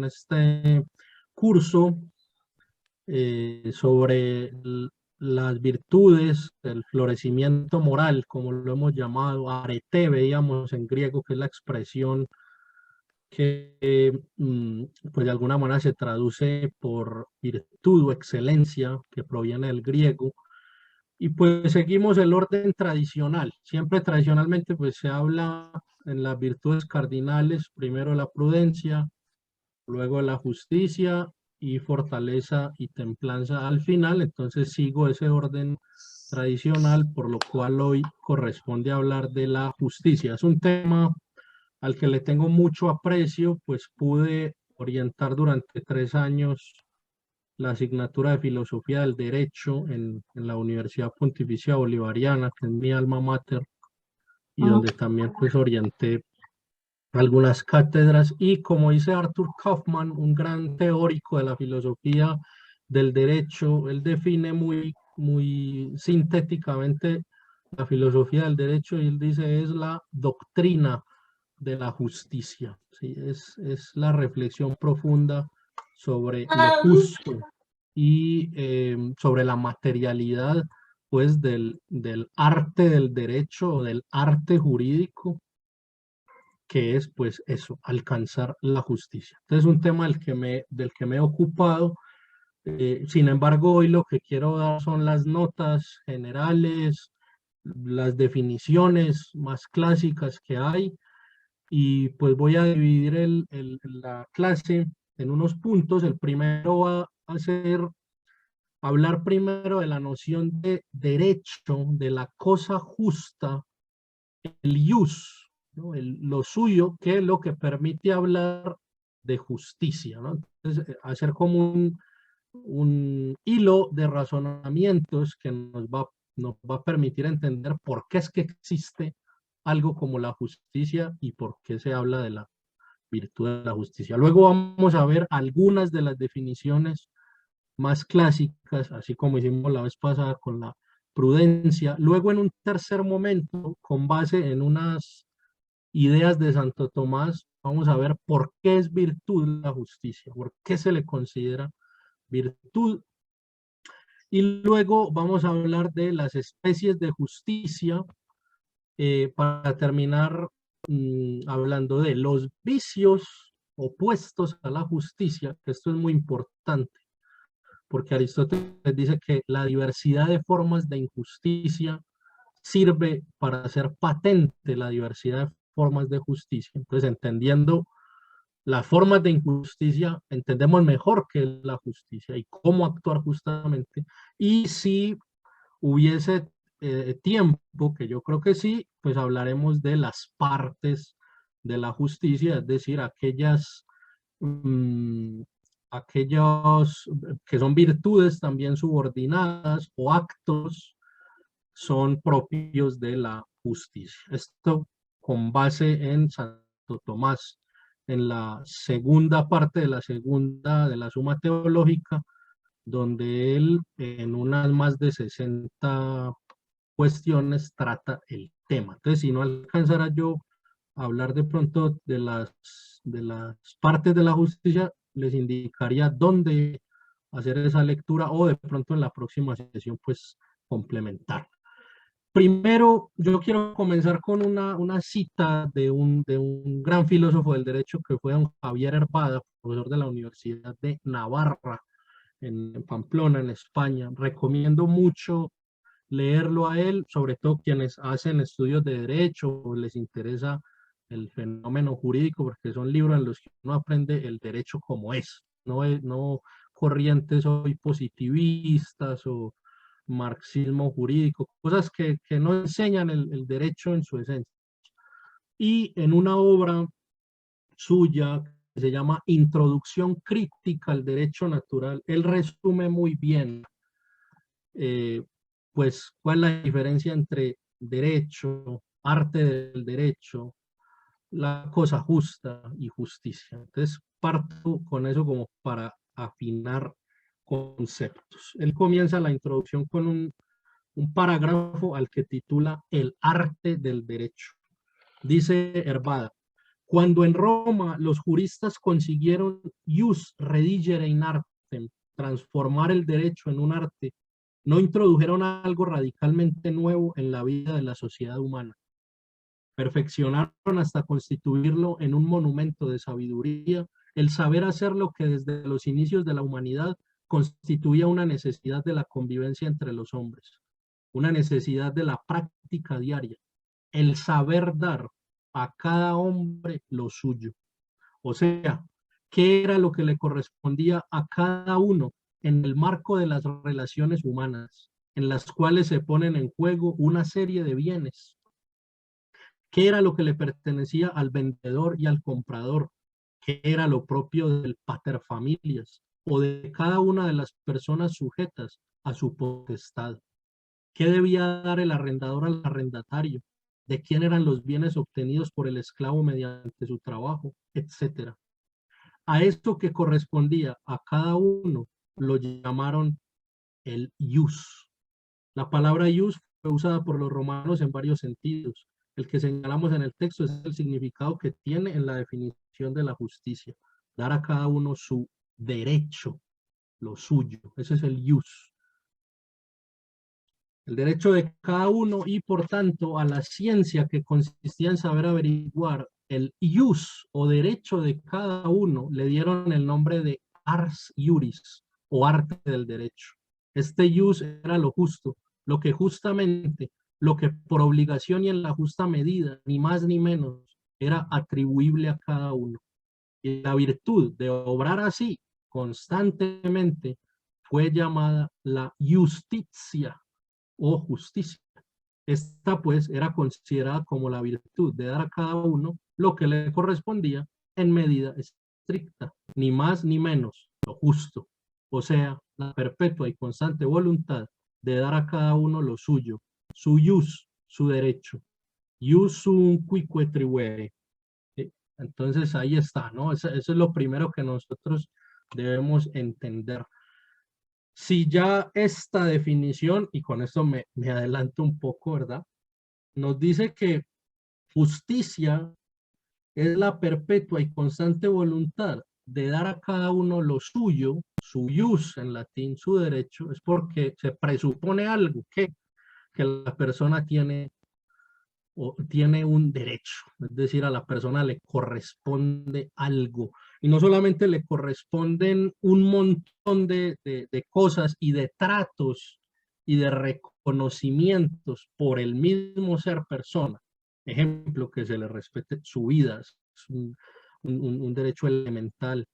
este curso sobre las virtudes, el florecimiento moral, como lo hemos llamado, arete, veíamos en griego, que es la expresión que pues de alguna manera se traduce por virtud o excelencia, que proviene del griego. Y pues seguimos el orden tradicional. Siempre tradicionalmente pues se habla en las virtudes cardinales, primero la prudencia, luego la justicia y fortaleza y templanza al final. Entonces sigo ese orden tradicional, por lo cual hoy corresponde hablar de la justicia. Es un tema al que le tengo mucho aprecio, pues pude orientar durante 3 años la asignatura de Filosofía del Derecho en la Universidad Pontificia Bolivariana, que es mi alma mater, y donde también pues orienté algunas cátedras. Y como dice Arthur Kaufman, un gran teórico de la filosofía del derecho, él define muy sintéticamente la filosofía del derecho, y él dice es la doctrina de la justicia, ¿sí? Es la reflexión profunda sobre lo justo y sobre la materialidad pues del arte del derecho o del arte jurídico, que es pues eso, alcanzar la justicia. Entonces es un tema del que me he ocupado. Sin embargo, hoy lo que quiero dar son las notas generales, las definiciones más clásicas que hay, y pues voy a dividir la clase en unos puntos. El primero va a ser hablar primero de la noción de derecho, de la cosa justa, el ius, ¿no? Lo suyo, que es lo que permite hablar de justicia, ¿no? Entonces, hacer como un hilo de razonamientos que nos va a permitir entender por qué es que existe algo como la justicia y por qué se habla de la virtud de la justicia. Luego vamos a ver algunas de las definiciones más clásicas, así como hicimos la vez pasada con la prudencia. Luego, en un tercer momento, con base en unas ideas de Santo Tomás, vamos a ver por qué es virtud la justicia, por qué se le considera virtud. Y luego vamos a hablar de las especies de justicia, para terminar hablando de los vicios opuestos a la justicia, que esto es muy importante, porque Aristóteles dice que la diversidad de formas de injusticia sirve para hacer patente la diversidad de formas de justicia. Entonces, entendiendo las formas de injusticia, entendemos mejor qué es la justicia y cómo actuar justamente. Y si hubiese tiempo, que yo creo que sí, pues hablaremos de las partes de la justicia, es decir, mm, aquellos que son virtudes también subordinadas o actos son propios de la justicia. Esto con base en Santo Tomás, en la segunda parte de de la Suma Teológica, donde él en unas más de 60 cuestiones trata el tema. Entonces, si no alcanzara yo a hablar de pronto de las partes de la justicia, les indicaría dónde hacer esa lectura, o de pronto en la próxima sesión pues complementar. Primero, yo quiero comenzar con una cita de un gran filósofo del derecho, que fue don Javier Herbada, profesor de la Universidad de Navarra, en Pamplona, en España. Recomiendo mucho leerlo a él, sobre todo quienes hacen estudios de derecho o les interesa el fenómeno jurídico, porque son libros en los que uno aprende el derecho como es, no corrientes hoy positivistas o marxismo jurídico, cosas que no enseñan el derecho en su esencia. Y en una obra suya que se llama Introducción Crítica al Derecho Natural, él resume muy bien eh, pues cuál es la diferencia entre derecho, arte del derecho, la cosa justa y justicia. Entonces parto con eso como para afinar conceptos. Él comienza la introducción con un parágrafo al que titula El arte del derecho. Dice Herbada: Cuando en Roma los juristas consiguieron ius redigere in artem, transformar el derecho en un arte, no introdujeron algo radicalmente nuevo en la vida de la sociedad humana. Perfeccionaron hasta constituirlo en un monumento de sabiduría, el saber hacer lo que desde los inicios de la humanidad constituía una necesidad de la convivencia entre los hombres, una necesidad de la práctica diaria, el saber dar a cada hombre lo suyo. O sea, ¿qué era lo que le correspondía a cada uno en el marco de las relaciones humanas, en las cuales se ponen en juego una serie de bienes? ¿Qué era lo que le pertenecía al vendedor y al comprador? ¿Qué era lo propio del paterfamilias o de cada una de las personas sujetas a su potestad? ¿Qué debía dar el arrendador al arrendatario? ¿De quién eran los bienes obtenidos por el esclavo mediante su trabajo? Etcétera. A esto que correspondía a cada uno lo llamaron el ius. La palabra ius fue usada por los romanos en varios sentidos. El que señalamos en el texto es el significado que tiene en la definición de la justicia. Dar a cada uno su derecho, lo suyo. Ese es el ius. El derecho de cada uno y por tanto a la ciencia que consistía en saber averiguar el ius o derecho de cada uno le dieron el nombre de ars iuris o arte del derecho. Este ius era lo justo, lo que justamente, lo que por obligación y en la justa medida, ni más ni menos, era atribuible a cada uno. Y la virtud de obrar así constantemente fue llamada la justitia o justicia. Esta pues era considerada como la virtud de dar a cada uno lo que le correspondía en medida estricta, ni más ni menos, lo justo, o sea, la perpetua y constante voluntad de dar a cada uno lo suyo, su ius, su derecho, ius sum quique tribuere. Entonces ahí está, ¿no? Eso es lo primero que nosotros debemos entender. Si ya esta definición, y con esto me adelanto un poco, ¿verdad? Nos dice que justicia es la perpetua y constante voluntad de dar a cada uno lo suyo, su ius en latín, su derecho, es porque se presupone algo que la persona tiene o tiene un derecho, es decir, a la persona le corresponde algo. Y no solamente le corresponden un montón de cosas y de tratos y de reconocimientos por el mismo ser persona. Ejemplo, que se le respete su vida, es un derecho elemental,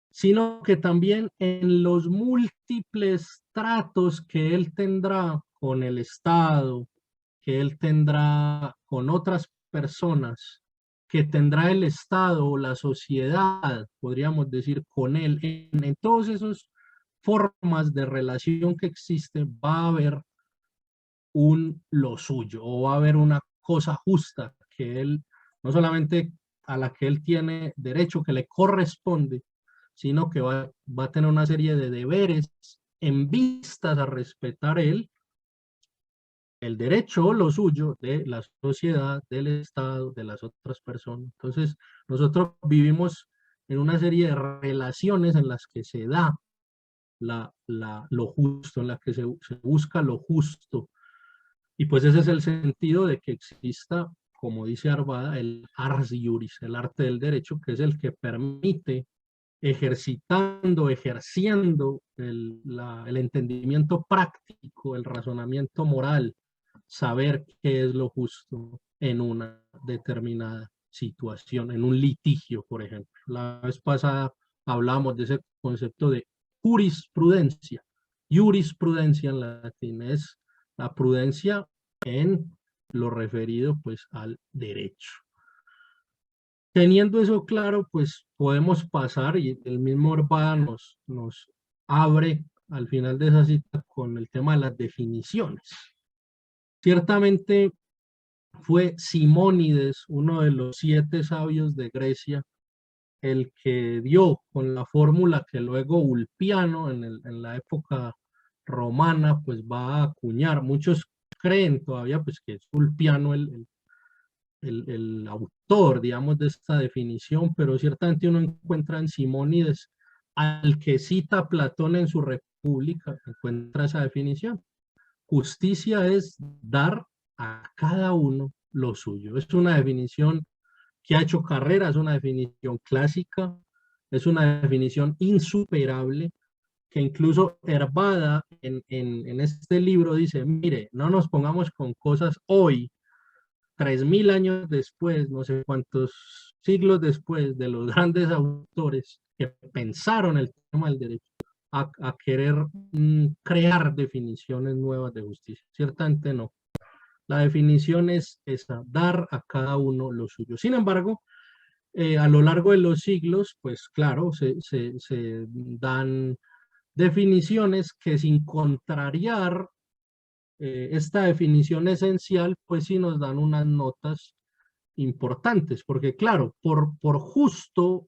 sino que también en los múltiples tratos que él tendrá con el Estado, que él tendrá con otras personas, que tendrá el Estado o la sociedad, podríamos decir, con él, en todas esas formas de relación que existen, va a haber lo suyo, o va a haber una cosa justa que él, no solamente a la que él tiene derecho, que le corresponde, sino que va a tener una serie de deberes en vistas a respetar él el derecho o lo suyo de la sociedad, del Estado, de las otras personas. Entonces, nosotros vivimos en una serie de relaciones en las que se da lo justo, en las que se busca lo justo. Y pues ese es el sentido de que exista, como dice Arvada, el ars iuris, el arte del derecho, que es el que permite, ejerciendo el entendimiento práctico, el razonamiento moral, saber qué es lo justo en una determinada situación, en un litigio, por ejemplo. La vez pasada hablamos de ese concepto de jurisprudencia. Jurisprudencia en latín es la prudencia en lo referido pues al derecho. Teniendo eso claro, pues podemos pasar y el mismo Arvada nos abre al final de esa cita con el tema de las definiciones. Ciertamente fue Simónides, uno de los 7 sabios de Grecia, el que dio con la fórmula que luego Ulpiano en la época romana pues va a acuñar. Muchos creen todavía pues que es Ulpiano el autor, digamos, de esta definición, pero ciertamente uno encuentra en Simónides, al que cita Platón en su República, encuentra esa definición. Justicia es dar a cada uno lo suyo. Es una definición que ha hecho carrera, es una definición clásica, es una definición insuperable, que incluso Hervada en este libro dice, mire, no nos pongamos con cosas hoy, 3000 años después, no sé cuántos siglos después de los grandes autores que pensaron el tema del derecho, a querer crear definiciones nuevas de justicia. Ciertamente no. La definición es esa, dar a cada uno lo suyo. Sin embargo, a lo largo de los siglos, pues claro, se dan definiciones que sin contrariar esta definición esencial, pues sí nos dan unas notas importantes, porque claro, por justo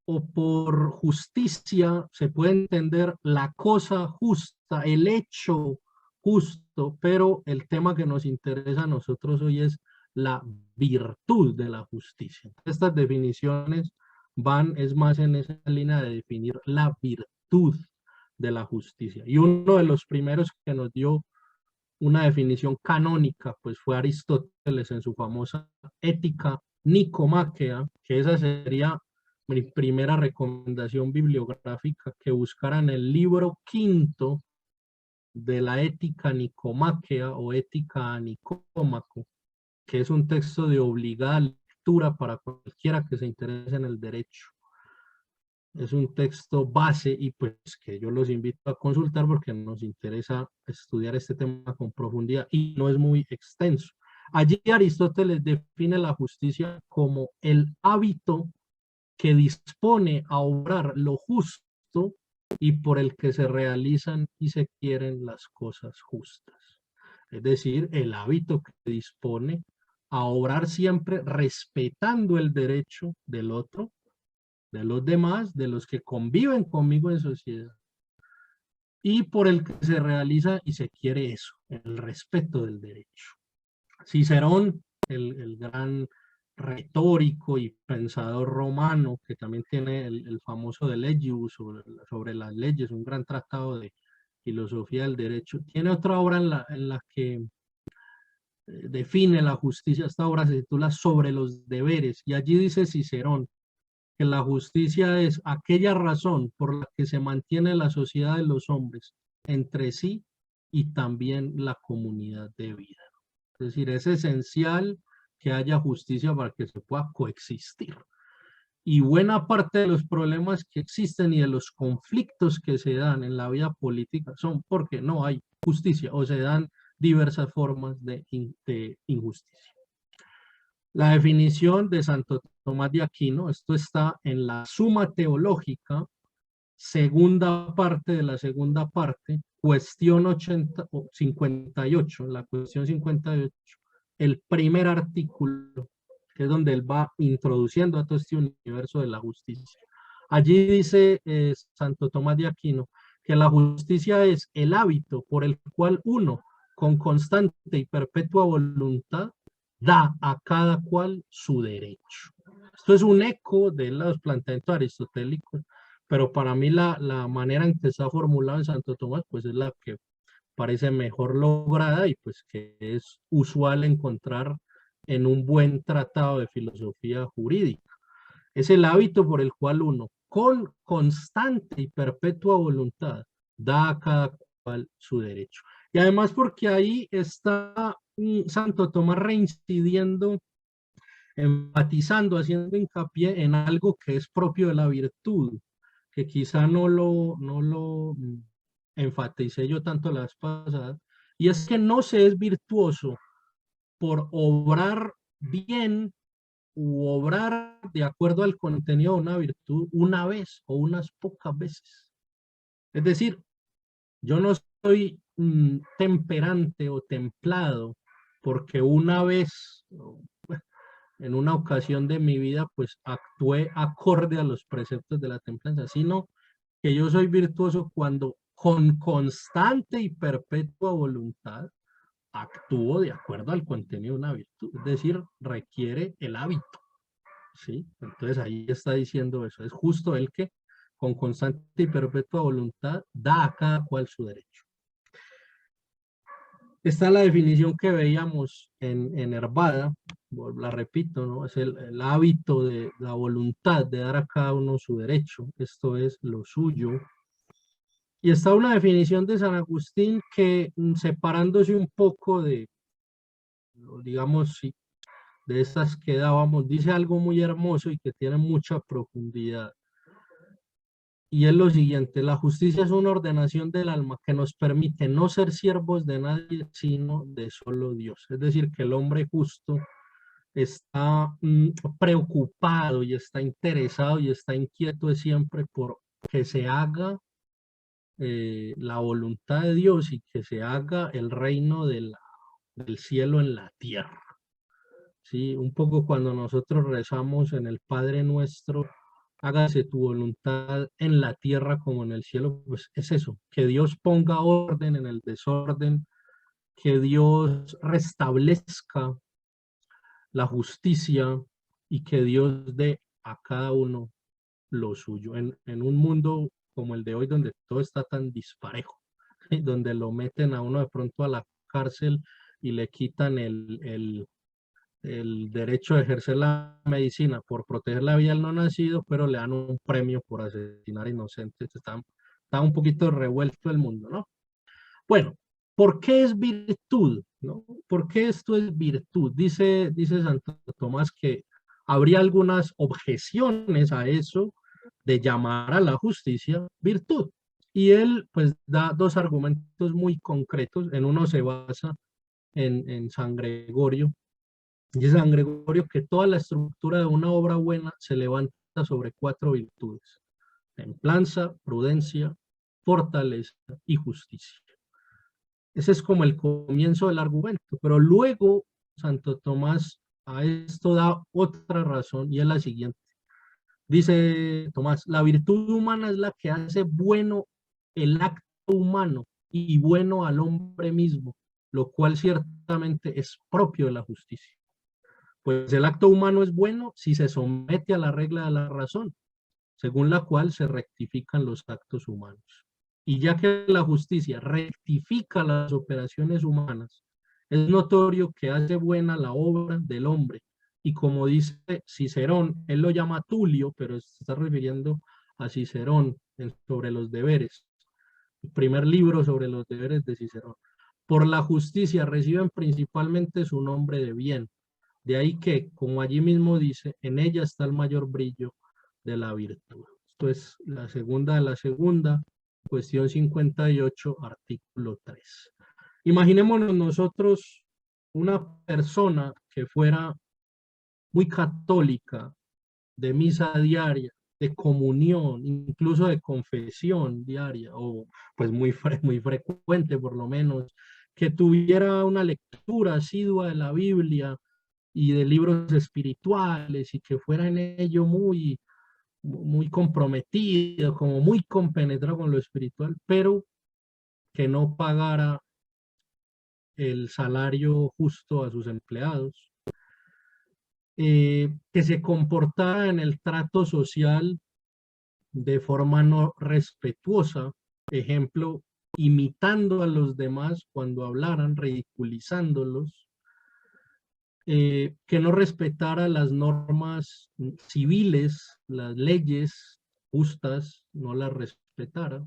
o por justicia se puede entender la cosa justa, el hecho justo, pero el tema que nos interesa a nosotros hoy es la virtud de la justicia. Estas definiciones van, es más en esa línea de definir la virtud de la justicia. Y uno de los primeros que nos dio una definición canónica, pues fue Aristóteles en su famosa Ética Nicomáquea, que esa sería mi primera recomendación bibliográfica, que buscaran el libro quinto de la Ética Nicomáquea o Ética a Nicómaco, que es un texto de obligada lectura para cualquiera que se interese en el derecho. Es un texto base y pues que yo los invito a consultar porque nos interesa estudiar este tema con profundidad y no es muy extenso. Allí Aristóteles define la justicia como el hábito que dispone a obrar lo justo y por el que se realizan y se quieren las cosas justas. Es decir, el hábito que dispone a obrar siempre respetando el derecho del otro, de los demás, de los que conviven conmigo en sociedad, y por el que se realiza y se quiere eso, el respeto del derecho. Cicerón, el gran retórico y pensador romano, que también tiene el famoso De Legibus sobre las leyes, un gran tratado de filosofía del derecho, tiene otra obra en la que define la justicia. Esta obra se titula Sobre los deberes, y allí dice Cicerón que la justicia es aquella razón por la que se mantiene la sociedad de los hombres entre sí y también la comunidad de vida. Es decir, es esencial que haya justicia para que se pueda coexistir. Y buena parte de los problemas que existen y de los conflictos que se dan en la vida política son porque no hay justicia o se dan diversas formas de injusticia. La definición de Santo Tomás de Aquino, esto está en la Suma Teológica, segunda parte de la segunda parte, cuestión 58, la cuestión 58, el primer artículo, que es donde él va introduciendo a todo este universo de la justicia. Allí dice Santo Tomás de Aquino que la justicia es el hábito por el cual uno, con constante y perpetua voluntad, da a cada cual su derecho. Esto es un eco de los planteamientos aristotélicos, pero para mí la manera en que está formulado en Santo Tomás, pues es la que parece mejor lograda y pues que es usual encontrar en un buen tratado de filosofía jurídica. Es el hábito por el cual uno, con constante y perpetua voluntad, da a cada cual su derecho. Y además porque ahí está Santo Tomás reincidiendo, enfatizando, haciendo hincapié en algo que es propio de la virtud, que quizá no lo enfaticé yo tanto la vez pasada, y es que no se es virtuoso por obrar bien u obrar de acuerdo al contenido de una virtud una vez o unas pocas veces. Es decir, yo no soy temperante o templado porque una vez, en una ocasión de mi vida, pues actué acorde a los preceptos de la templanza, sino que yo soy virtuoso cuando con constante y perpetua voluntad actúo de acuerdo al contenido de una virtud, es decir, requiere el hábito, ¿sí? Entonces ahí está diciendo eso, es justo el que con constante y perpetua voluntad da a cada cual su derecho. Esta es la definición que veíamos en Hervada, la repito, ¿no? Es el hábito de la voluntad de dar a cada uno su derecho, esto es lo suyo. Y está una definición de San Agustín que, separándose un poco de, digamos, sí, de esas que dábamos, dice algo muy hermoso y que tiene mucha profundidad. Y es lo siguiente: la justicia es una ordenación del alma que nos permite no ser siervos de nadie, sino de solo Dios. Es decir, que el hombre justo está preocupado y está interesado y está inquieto de siempre por que se haga la voluntad de Dios y que se haga el reino del cielo en la tierra. ¿Sí? Un poco cuando nosotros rezamos en el Padre Nuestro, hágase tu voluntad en la tierra como en el cielo, pues es eso, que Dios ponga orden en el desorden, que Dios restablezca la justicia y que Dios dé a cada uno lo suyo. En un mundo como el de hoy, donde todo está tan disparejo, donde lo meten a uno de pronto a la cárcel y le quitan el derecho de ejercer la medicina por proteger la vida del no nacido, pero le dan un premio por asesinar inocentes. Está un poquito revuelto el mundo, ¿no? Bueno, ¿por qué es virtud? ¿No? ¿Por qué esto es virtud? Dice Santo Tomás que habría algunas objeciones a eso de llamar a la justicia virtud. Y él pues da dos argumentos muy concretos. En uno se basa en San Gregorio. Dice San Gregorio que toda la estructura de una obra buena se levanta sobre cuatro virtudes: templanza, prudencia, fortaleza y justicia. Ese es como el comienzo del argumento, pero luego Santo Tomás a esto da otra razón y es la siguiente. Dice Tomás: la virtud humana es la que hace bueno el acto humano y bueno al hombre mismo, lo cual ciertamente es propio de la justicia. Pues el acto humano es bueno si se somete a la regla de la razón, según la cual se rectifican los actos humanos. Y ya que la justicia rectifica las operaciones humanas, es notorio que hace buena la obra del hombre. Y como dice Cicerón, él lo llama Tulio, pero se está refiriendo a Cicerón sobre los deberes. El primer libro sobre los deberes de Cicerón. Por la justicia reciben principalmente su nombre de bien. De ahí que, como allí mismo dice, en ella está el mayor brillo de la virtud. Esto es la segunda de la segunda, cuestión 58, artículo 3. Imaginémonos nosotros una persona que fuera muy católica, de misa diaria, de comunión, incluso de confesión diaria, o pues muy frecuente por lo menos, que tuviera una lectura asidua de la Biblia y de libros espirituales y que fuera en ello muy comprometido, como muy compenetrado con lo espiritual, pero que no pagara el salario justo a sus empleados, que se comportara en el trato social de forma no respetuosa, ejemplo, imitando a los demás cuando hablaran, ridiculizándolos, que no respetara las normas civiles, las leyes justas, no las respetara.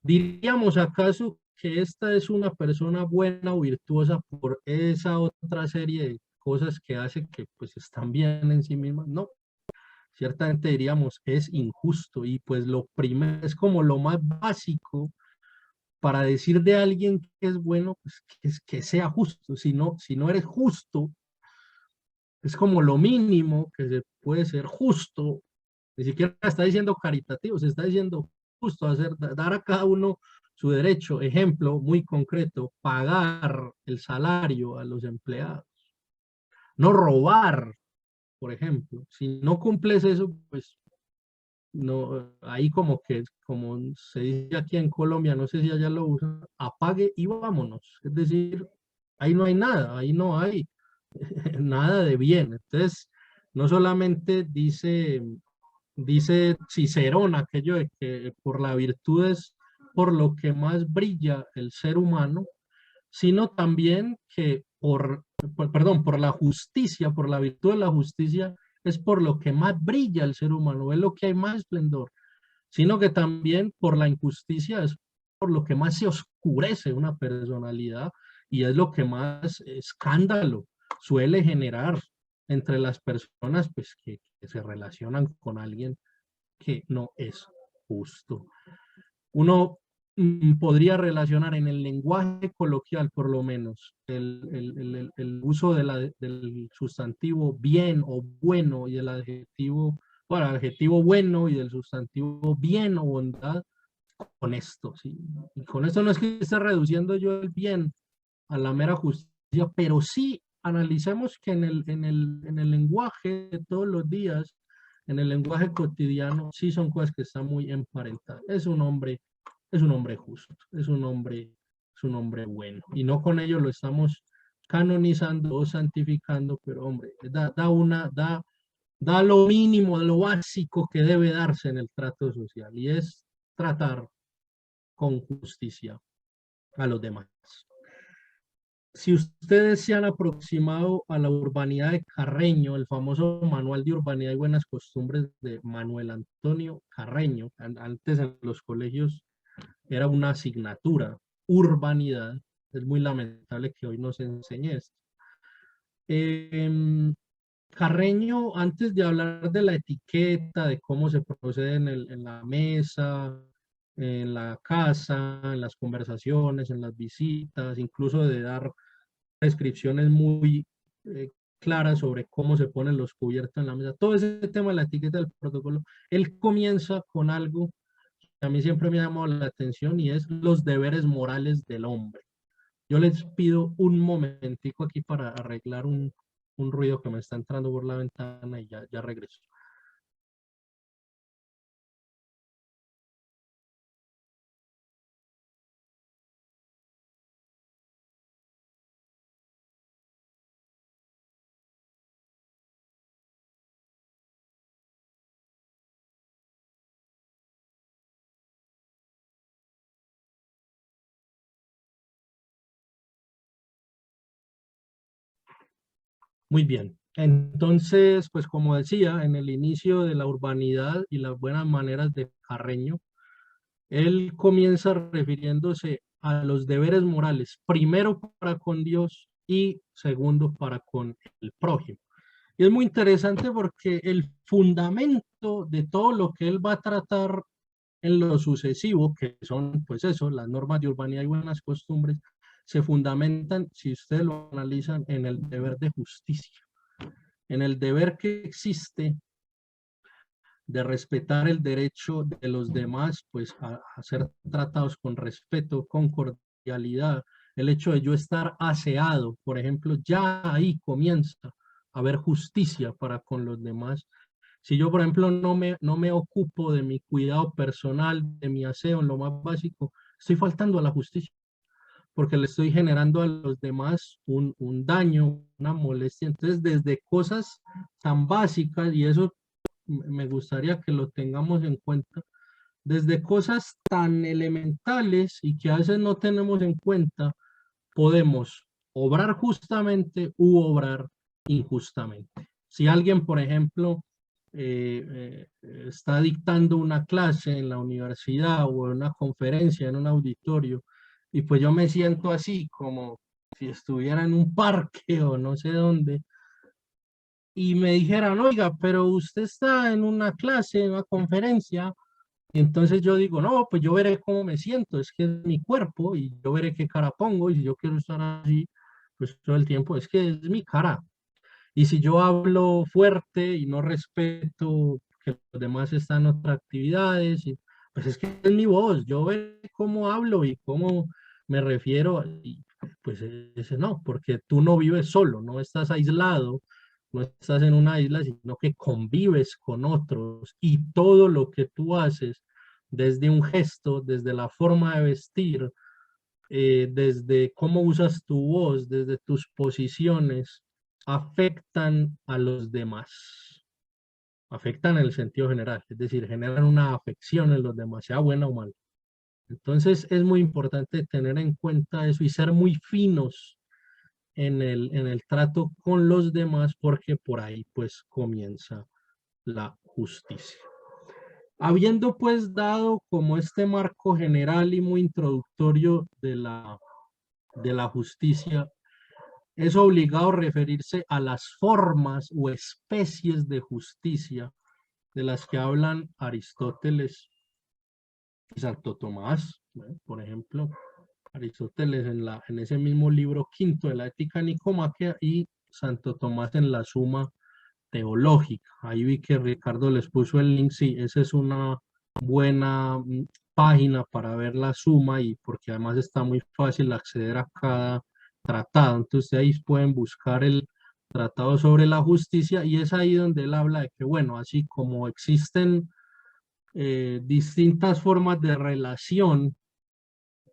¿Diríamos acaso que esta es una persona buena o virtuosa por esa otra serie de cosas que hace que pues están bien en sí mismas? No, ciertamente diríamos es injusto, y pues lo primero es como lo más básico para decir de alguien que es bueno, pues que, es, que sea justo. Si no eres justo, es como lo mínimo que se puede ser justo. Ni siquiera está diciendo caritativo, se está diciendo justo, dar a cada uno su derecho. Ejemplo muy concreto: pagar el salario a los empleados, no robar, por ejemplo. Si no cumples eso, pues no, ahí como que, como se dice aquí en Colombia, no sé si allá lo usan, apague y vámonos. Es decir, ahí no hay nada, ahí no hay nada de bien. Entonces, no solamente dice Cicerón aquello de que por la virtud es por lo que más brilla el ser humano, sino también que perdón, por la justicia, por la virtud de la justicia, es por lo que más brilla el ser humano, es lo que hay más esplendor, sino que también por la injusticia es por lo que más se oscurece una personalidad y es lo que más escándalo suele generar entre las personas pues, que se relacionan con alguien que no es justo. Uno podría relacionar en el lenguaje coloquial, por lo menos, el uso del sustantivo bien o bueno y el adjetivo, bueno, adjetivo bueno y del sustantivo bien o bondad con esto, ¿sí? Y con esto no es que esté reduciendo yo el bien a la mera justicia, pero sí analicemos que en el lenguaje de todos los días, en el lenguaje cotidiano, sí son cosas que están muy emparentadas. Es un hombre justo, es un hombre bueno. Y no con ello lo estamos canonizando o santificando, pero hombre, da lo mínimo, lo básico que debe darse en el trato social, y es tratar con justicia a los demás. Si ustedes se han aproximado a la urbanidad de Carreño, el famoso Manual de Urbanidad y Buenas Costumbres de Manuel Antonio Carreño, antes en los colegios era una asignatura, urbanidad, es muy lamentable que hoy no se enseñe esto. Carreño, antes de hablar de la etiqueta, de cómo se procede en la mesa, en la casa, en las conversaciones, en las visitas, incluso de dar descripciones muy claras sobre cómo se ponen los cubiertos en la mesa, todo ese tema de la etiqueta del protocolo, él comienza con algo que a mí siempre me ha llamado la atención y es los deberes morales del hombre. Yo les pido un momentico aquí para arreglar un ruido que me está entrando por la ventana y ya regreso. Muy bien. Entonces, pues como decía, en el inicio de la urbanidad y las buenas maneras de Carreño, él comienza refiriéndose a los deberes morales, primero para con Dios y segundo para con el prójimo. Y es muy interesante porque el fundamento de todo lo que él va a tratar en lo sucesivo, que son, pues eso, las normas de urbanidad y buenas costumbres, se fundamentan, si ustedes lo analizan, en el deber de justicia, en el deber que existe de respetar el derecho de los demás, pues a ser tratados con respeto, con cordialidad. El hecho de yo estar aseado, por ejemplo, ya ahí comienza a haber justicia para con los demás. Si yo, por ejemplo, no me ocupo de mi cuidado personal, de mi aseo, en lo más básico, estoy faltando a la justicia, porque le estoy generando a los demás un daño, una molestia. Entonces, desde cosas tan básicas, y eso me gustaría que lo tengamos en cuenta, desde cosas tan elementales y que a veces no tenemos en cuenta, podemos obrar justamente u obrar injustamente. Si alguien, por ejemplo, está dictando una clase en la universidad o en una conferencia en un auditorio, y pues yo me siento así como si estuviera en un parque o no sé dónde, y me dijeran, oiga, pero usted está en una clase, en una conferencia, y entonces yo digo, no, pues yo veré cómo me siento, es que es mi cuerpo y yo veré qué cara pongo, y si yo quiero estar así, pues todo el tiempo, es que es mi cara. Y si yo hablo fuerte y no respeto que los demás están en otras actividades, pues es que es mi voz, yo veré cómo hablo y cómo me refiero, y pues ese no, porque tú no vives solo, no estás aislado, no estás en una isla, sino que convives con otros y todo lo que tú haces, desde un gesto, desde la forma de vestir, desde cómo usas tu voz, desde tus posiciones, afectan a los demás. Afectan en el sentido general, es decir, generan una afección en los demás, sea buena o mala. Entonces es muy importante tener en cuenta eso y ser muy finos en el trato con los demás, porque por ahí pues comienza la justicia. Habiendo pues dado como este marco general y muy introductorio de la justicia, es obligado referirse a las formas o especies de justicia de las que hablan Aristóteles y Santo Tomás, ¿no? Por ejemplo, Aristóteles en ese mismo libro quinto de la Ética Nicomaquea y Santo Tomás en la Suma Teológica. Ahí vi que Ricardo les puso el link, sí, esa es una buena página para ver la suma y porque además está muy fácil acceder a cada tratado. Entonces ahí pueden buscar el tratado sobre la justicia y es ahí donde él habla de que, bueno, así como existen distintas formas de relación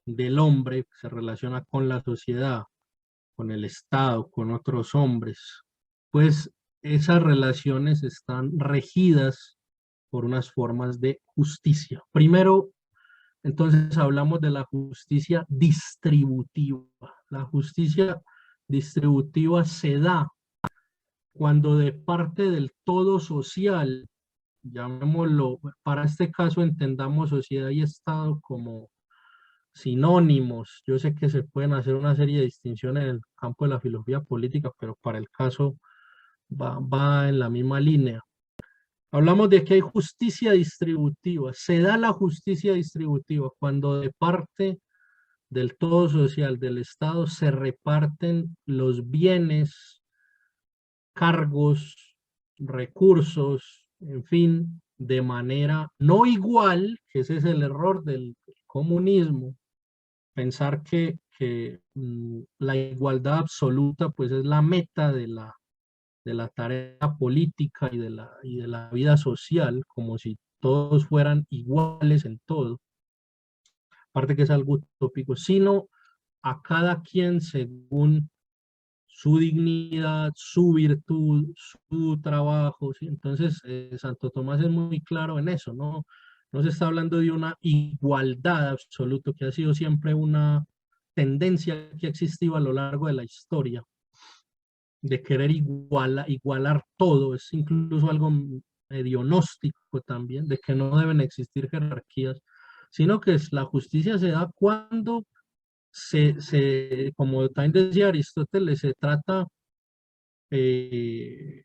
del hombre, que se relaciona con la sociedad, con el Estado, con otros hombres, pues esas relaciones están regidas por unas formas de justicia. Primero, entonces hablamos de la justicia distributiva. La justicia distributiva se da cuando de parte del todo social, llamémoslo, para este caso entendamos sociedad y Estado como sinónimos. Yo sé que se pueden hacer una serie de distinciones en el campo de la filosofía política, pero para el caso va en la misma línea. Hablamos de que hay justicia distributiva. Se da la justicia distributiva cuando de parte del todo social del Estado se reparten los bienes, cargos, recursos, en fin, de manera no igual, que ese es el error del comunismo, pensar que la igualdad absoluta pues es la meta de la tarea política y de la vida social, como si todos fueran iguales en todo, aparte que es algo utópico, sino a cada quien según su dignidad, su virtud, su trabajo, ¿sí? Entonces, Santo Tomás es muy claro en eso, ¿no? No se está hablando de una igualdad absoluta, que ha sido siempre una tendencia que ha existido a lo largo de la historia, de querer igualar todo, es incluso algo medio gnóstico también, de que no deben existir jerarquías, sino que la justicia se da cuando como también decía Aristóteles, se trata eh,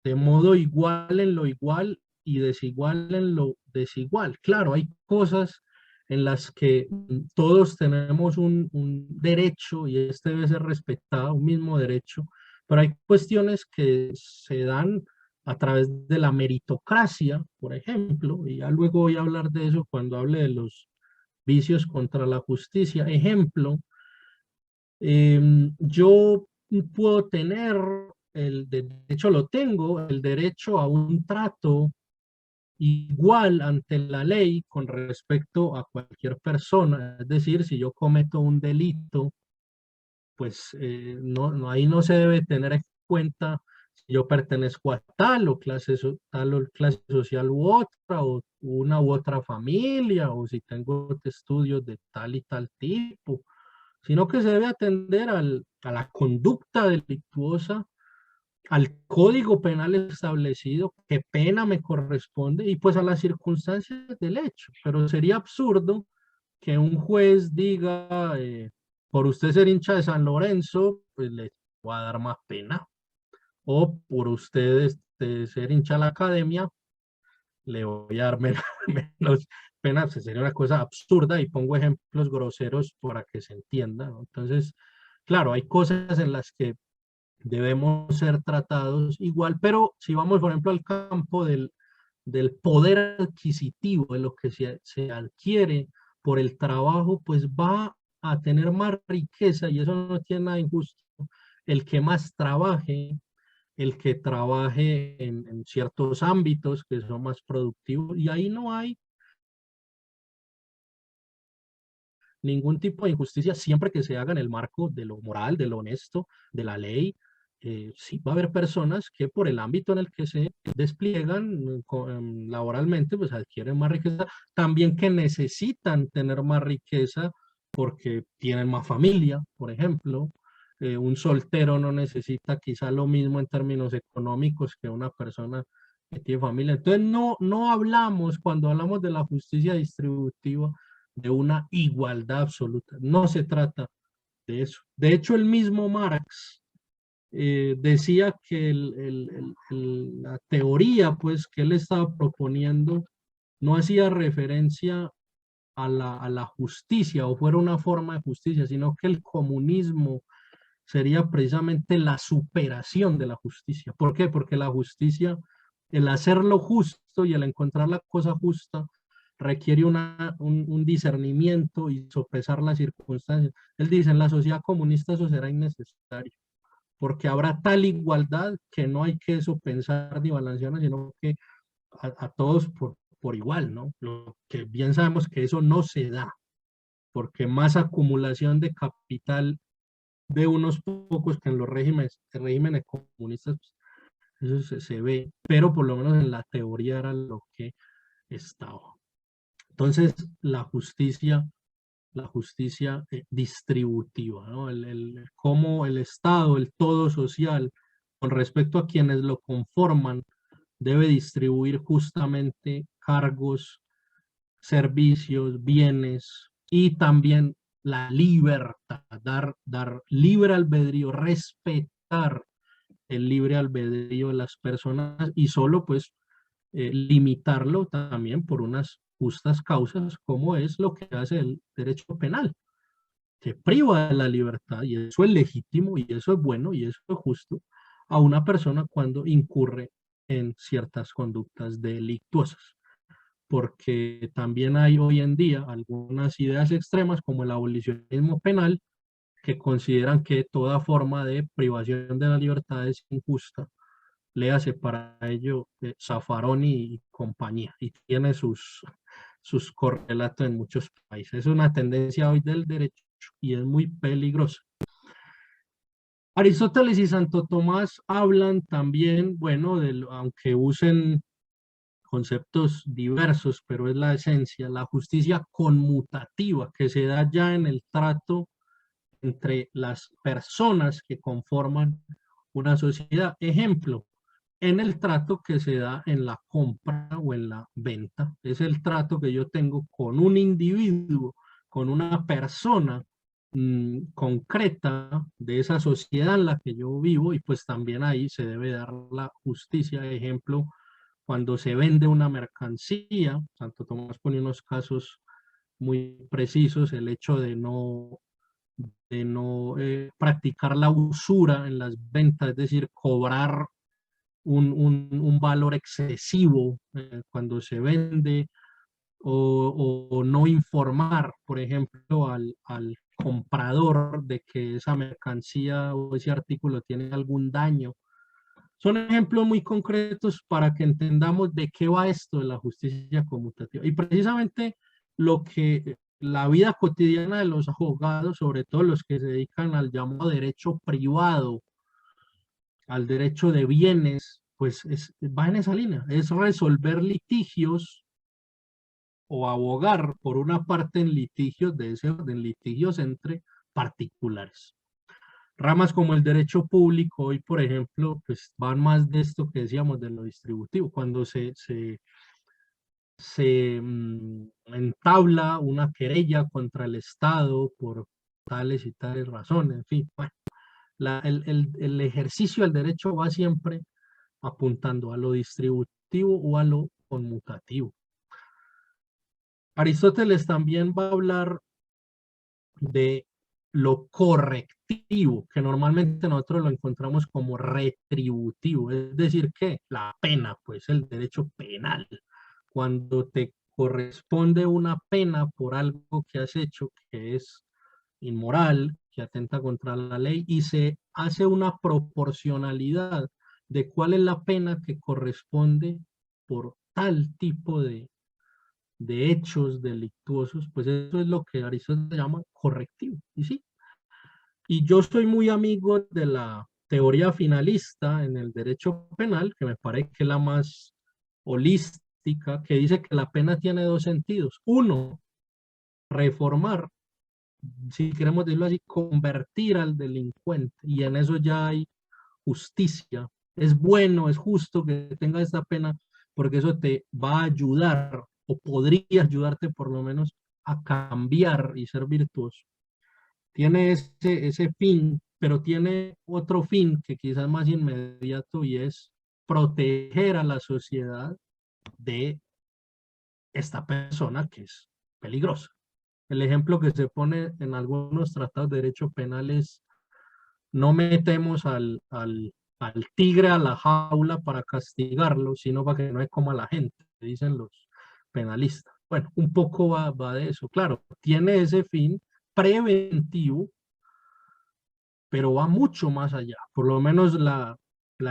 de modo igual en lo igual y desigual en lo desigual. Claro, hay cosas en las que todos tenemos un derecho y este debe ser respetado, un mismo derecho, pero hay cuestiones que se dan a través de la meritocracia, por ejemplo, y ya luego voy a hablar de eso cuando hable de los vicios contra la justicia. Ejemplo, yo puedo tener, de hecho lo tengo, el derecho a un trato igual ante la ley con respecto a cualquier persona. Es decir, si yo cometo un delito, pues ahí no se debe tener en cuenta si yo pertenezco a tal o tal o clase social u otra, o una u otra familia, o si tengo estudios de tal y tal tipo, sino que se debe atender a la conducta delictuosa, al código penal establecido, qué pena me corresponde y pues a las circunstancias del hecho. Pero sería absurdo que un juez diga, por usted ser hincha de San Lorenzo, pues le va a dar más pena, o por usted ser hincha de la academia, le voy a dar menos pena. Pues sería una cosa absurda y pongo ejemplos groseros para que se entienda, ¿no? Entonces, claro, hay cosas en las que debemos ser tratados igual, pero si vamos, por ejemplo, al campo del poder adquisitivo, de lo que se adquiere por el trabajo, pues va a tener más riqueza y eso no tiene nada injusto. El que más trabaje, el que trabaje en ciertos ámbitos que son más productivos, y ahí no hay ningún tipo de injusticia, siempre que se haga en el marco de lo moral, de lo honesto, de la ley. Sí va a haber personas que por el ámbito en el que se despliegan laboralmente, pues adquieren más riqueza, también que necesitan tener más riqueza porque tienen más familia, por ejemplo. Un soltero no necesita quizá lo mismo en términos económicos que una persona que tiene familia. Entonces no hablamos, cuando hablamos de la justicia distributiva, de una igualdad absoluta. No se trata de eso. De hecho, el mismo Marx decía que la teoría pues, que él estaba proponiendo no hacía referencia a la justicia o fuera una forma de justicia, sino que el comunismo sería precisamente la superación de la justicia. ¿Por qué? Porque la justicia, el hacer lo justo y el encontrar la cosa justa, requiere un discernimiento y sopesar las circunstancias. Él dice, en la sociedad comunista eso será innecesario, porque habrá tal igualdad que no hay que sopesar ni balancear, sino que a todos por igual, ¿no? Lo que bien sabemos que eso no se da, porque más acumulación de capital de unos pocos que en los regímenes comunistas, pues, eso se ve, pero por lo menos en la teoría era lo que estaba. Entonces, la justicia distributiva, ¿no? Cómo el Estado, el todo social, con respecto a quienes lo conforman, debe distribuir justamente cargos, servicios, bienes y también la libertad, dar libre albedrío, respetar el libre albedrío de las personas y solo pues limitarlo también por unas justas causas, como es lo que hace el derecho penal, que priva de la libertad, y eso es legítimo, y eso es bueno, y eso es justo, a una persona cuando incurre en ciertas conductas delictuosas. Porque también hay hoy en día algunas ideas extremas como el abolicionismo penal que consideran que toda forma de privación de la libertad es injusta. Léase para ello Zaffaroni y compañía, y tiene sus correlatos en muchos países. Es una tendencia hoy del derecho y es muy peligrosa. Aristóteles y Santo Tomás hablan también, bueno, aunque usen conceptos diversos, pero es la esencia, la justicia conmutativa que se da ya en el trato entre las personas que conforman una sociedad. Ejemplo, en el trato que se da en la compra o en la venta, es el trato que yo tengo con un individuo, con una persona concreta de esa sociedad en la que yo vivo, y pues también ahí se debe dar la justicia. Ejemplo, cuando se vende una mercancía, Santo Tomás pone unos casos muy precisos, el hecho de no practicar la usura en las ventas, es decir, cobrar un valor excesivo cuando se vende, o no informar, por ejemplo, al comprador de que esa mercancía o ese artículo tiene algún daño. Son ejemplos muy concretos para que entendamos de qué va esto de la justicia conmutativa. Y precisamente lo que la vida cotidiana de los abogados, sobre todo los que se dedican al llamado derecho privado, al derecho de bienes, pues va en esa línea, es resolver litigios o abogar por una parte en litigios en litigios entre particulares. Ramas como el derecho público hoy, por ejemplo, pues van más de esto que decíamos de lo distributivo, cuando se entabla una querella contra el Estado por tales y tales razones, en fin, bueno, el ejercicio del derecho va siempre apuntando a lo distributivo o a lo conmutativo. Aristóteles también va a hablar de lo correctivo, que normalmente nosotros lo encontramos como retributivo, es decir, que la pena, pues el derecho penal, cuando te corresponde una pena por algo que has hecho que es inmoral, que atenta contra la ley, y se hace una proporcionalidad de cuál es la pena que corresponde por tal tipo de hechos delictuosos, pues eso es lo que Aristóteles llama correctivo. Y sí, y yo soy muy amigo de la teoría finalista en el derecho penal, que me parece que es la más holística, que dice que la pena tiene dos sentidos. Uno, reformar, si queremos decirlo así, convertir al delincuente, y en eso ya hay justicia. Es bueno, es justo que tenga esta pena, porque eso te va a ayudar, o podría ayudarte por lo menos, a cambiar y ser virtuoso. Tiene ese fin, pero tiene otro fin que quizás más inmediato, y es proteger a la sociedad de esta persona que es peligrosa. El ejemplo que se pone en algunos tratados de derecho penal es: no metemos al tigre a la jaula para castigarlo, sino para que no se coma a la gente, dicen los penalistas. Bueno, un poco va de eso. Claro, tiene ese fin preventivo, pero va mucho más allá. Por lo menos la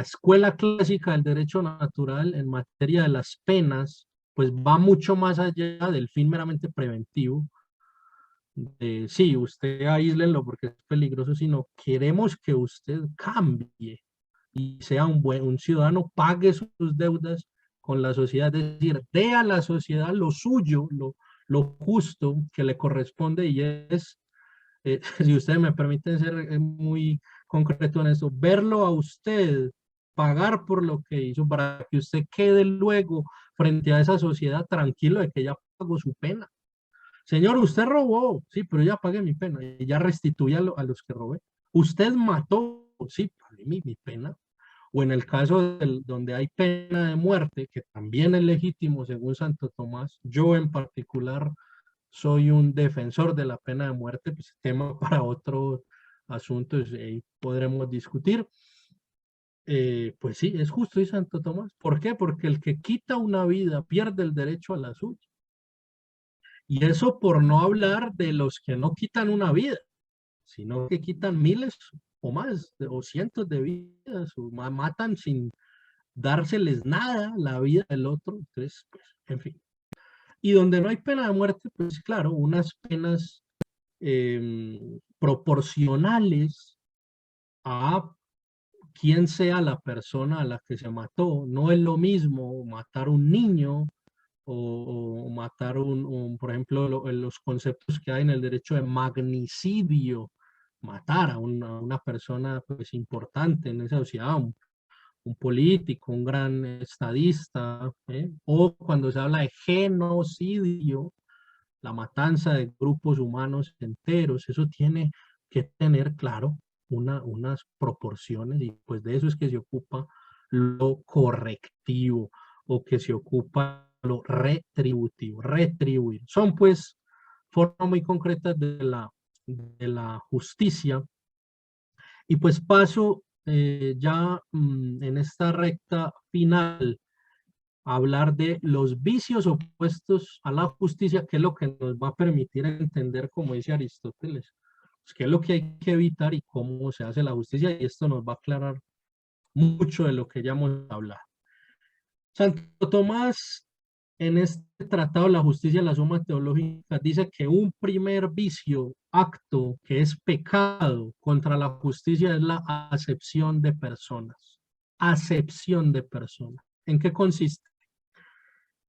escuela clásica del derecho natural en materia de las penas, pues va mucho más allá del fin meramente preventivo, de sí, usted aíslenlo porque es peligroso, sino queremos que usted cambie y sea un ciudadano, pague sus deudas con la sociedad, es decir, dé a la sociedad lo suyo, lo justo que le corresponde, y es, si ustedes me permiten ser muy concreto en eso, verlo a usted, pagar por lo que hizo, para que usted quede luego frente a esa sociedad tranquilo de que ya pagó su pena. Señor, usted robó, sí, pero ya pagué mi pena y ya restituí a los que robé. Usted mató, sí, pagué mi pena. O en el caso donde hay pena de muerte, que también es legítimo según Santo Tomás, yo en particular soy un defensor de la pena de muerte, pues tema para otro asunto, ahí podremos discutir. Pues sí, es justo y Santo Tomás. ¿Por qué? Porque el que quita una vida pierde el derecho a la suya. Y eso por no hablar de los que no quitan una vida, sino que quitan miles o más, o cientos de vidas, o matan sin dárseles nada la vida del otro. Entonces, pues, en fin. Y donde no hay pena de muerte, pues claro, unas penas proporcionales a quien sea la persona a la que se mató. No es lo mismo matar un niño o matar por ejemplo, los conceptos que hay en el derecho de magnicidio, matar a una persona pues importante en esa sociedad, un político, un gran estadista, o cuando se habla de genocidio, la matanza de grupos humanos enteros. Eso tiene que tener, claro, unas proporciones, y pues de eso es que se ocupa lo correctivo, o que se ocupa lo retributivo, retribuir. Son pues formas muy concretas de la justicia. Y pues paso ya en esta recta final a hablar de los vicios opuestos a la justicia, que es lo que nos va a permitir entender, como dice Aristóteles, pues, qué es lo que hay que evitar y cómo se hace la justicia, y esto nos va a aclarar mucho de lo que ya hemos hablado. Santo Tomás, en este tratado La justicia y la suma teológica, dice que un primer vicio, acto, que es pecado contra la justicia, es la acepción de personas. Acepción de personas. ¿En qué consiste?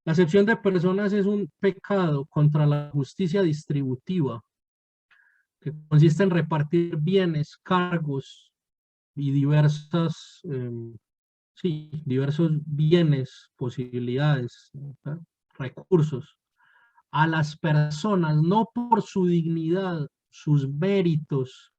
La acepción de personas es un pecado contra la justicia distributiva, que consiste en repartir bienes, cargos y diversos bienes, posibilidades, ¿verdad? Recursos a las personas, no por su dignidad, sus méritos,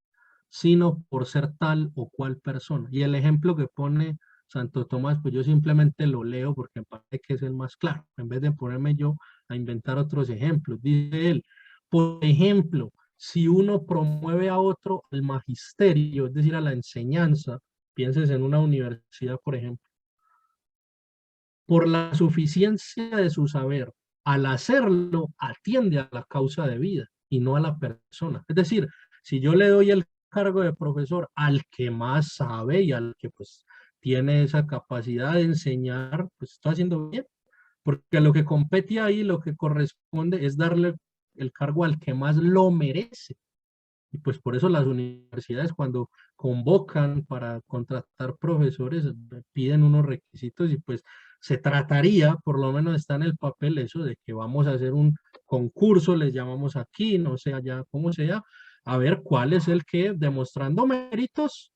sino por ser tal o cual persona. Y el ejemplo que pone Santo Tomás, pues yo simplemente lo leo porque me parece que es el más claro, en vez de ponerme yo a inventar otros ejemplos. Dice él, por ejemplo, si uno promueve a otro al magisterio, es decir, a la enseñanza, pienses en una universidad, por ejemplo, por la suficiencia de su saber, al hacerlo atiende a la causa de vida y no a la persona. Es decir, si yo le doy el cargo de profesor al que más sabe y al que pues tiene esa capacidad de enseñar, pues está haciendo bien. porque lo que compete ahí, lo que corresponde es darle el cargo al que más lo merece. Y pues por eso las universidades cuando convocan para contratar profesores piden unos requisitos y pues se trataría, por lo menos está en el papel eso de que vamos a hacer un concurso, les llamamos aquí, no sé allá cómo sea, a ver cuál es el que demostrando méritos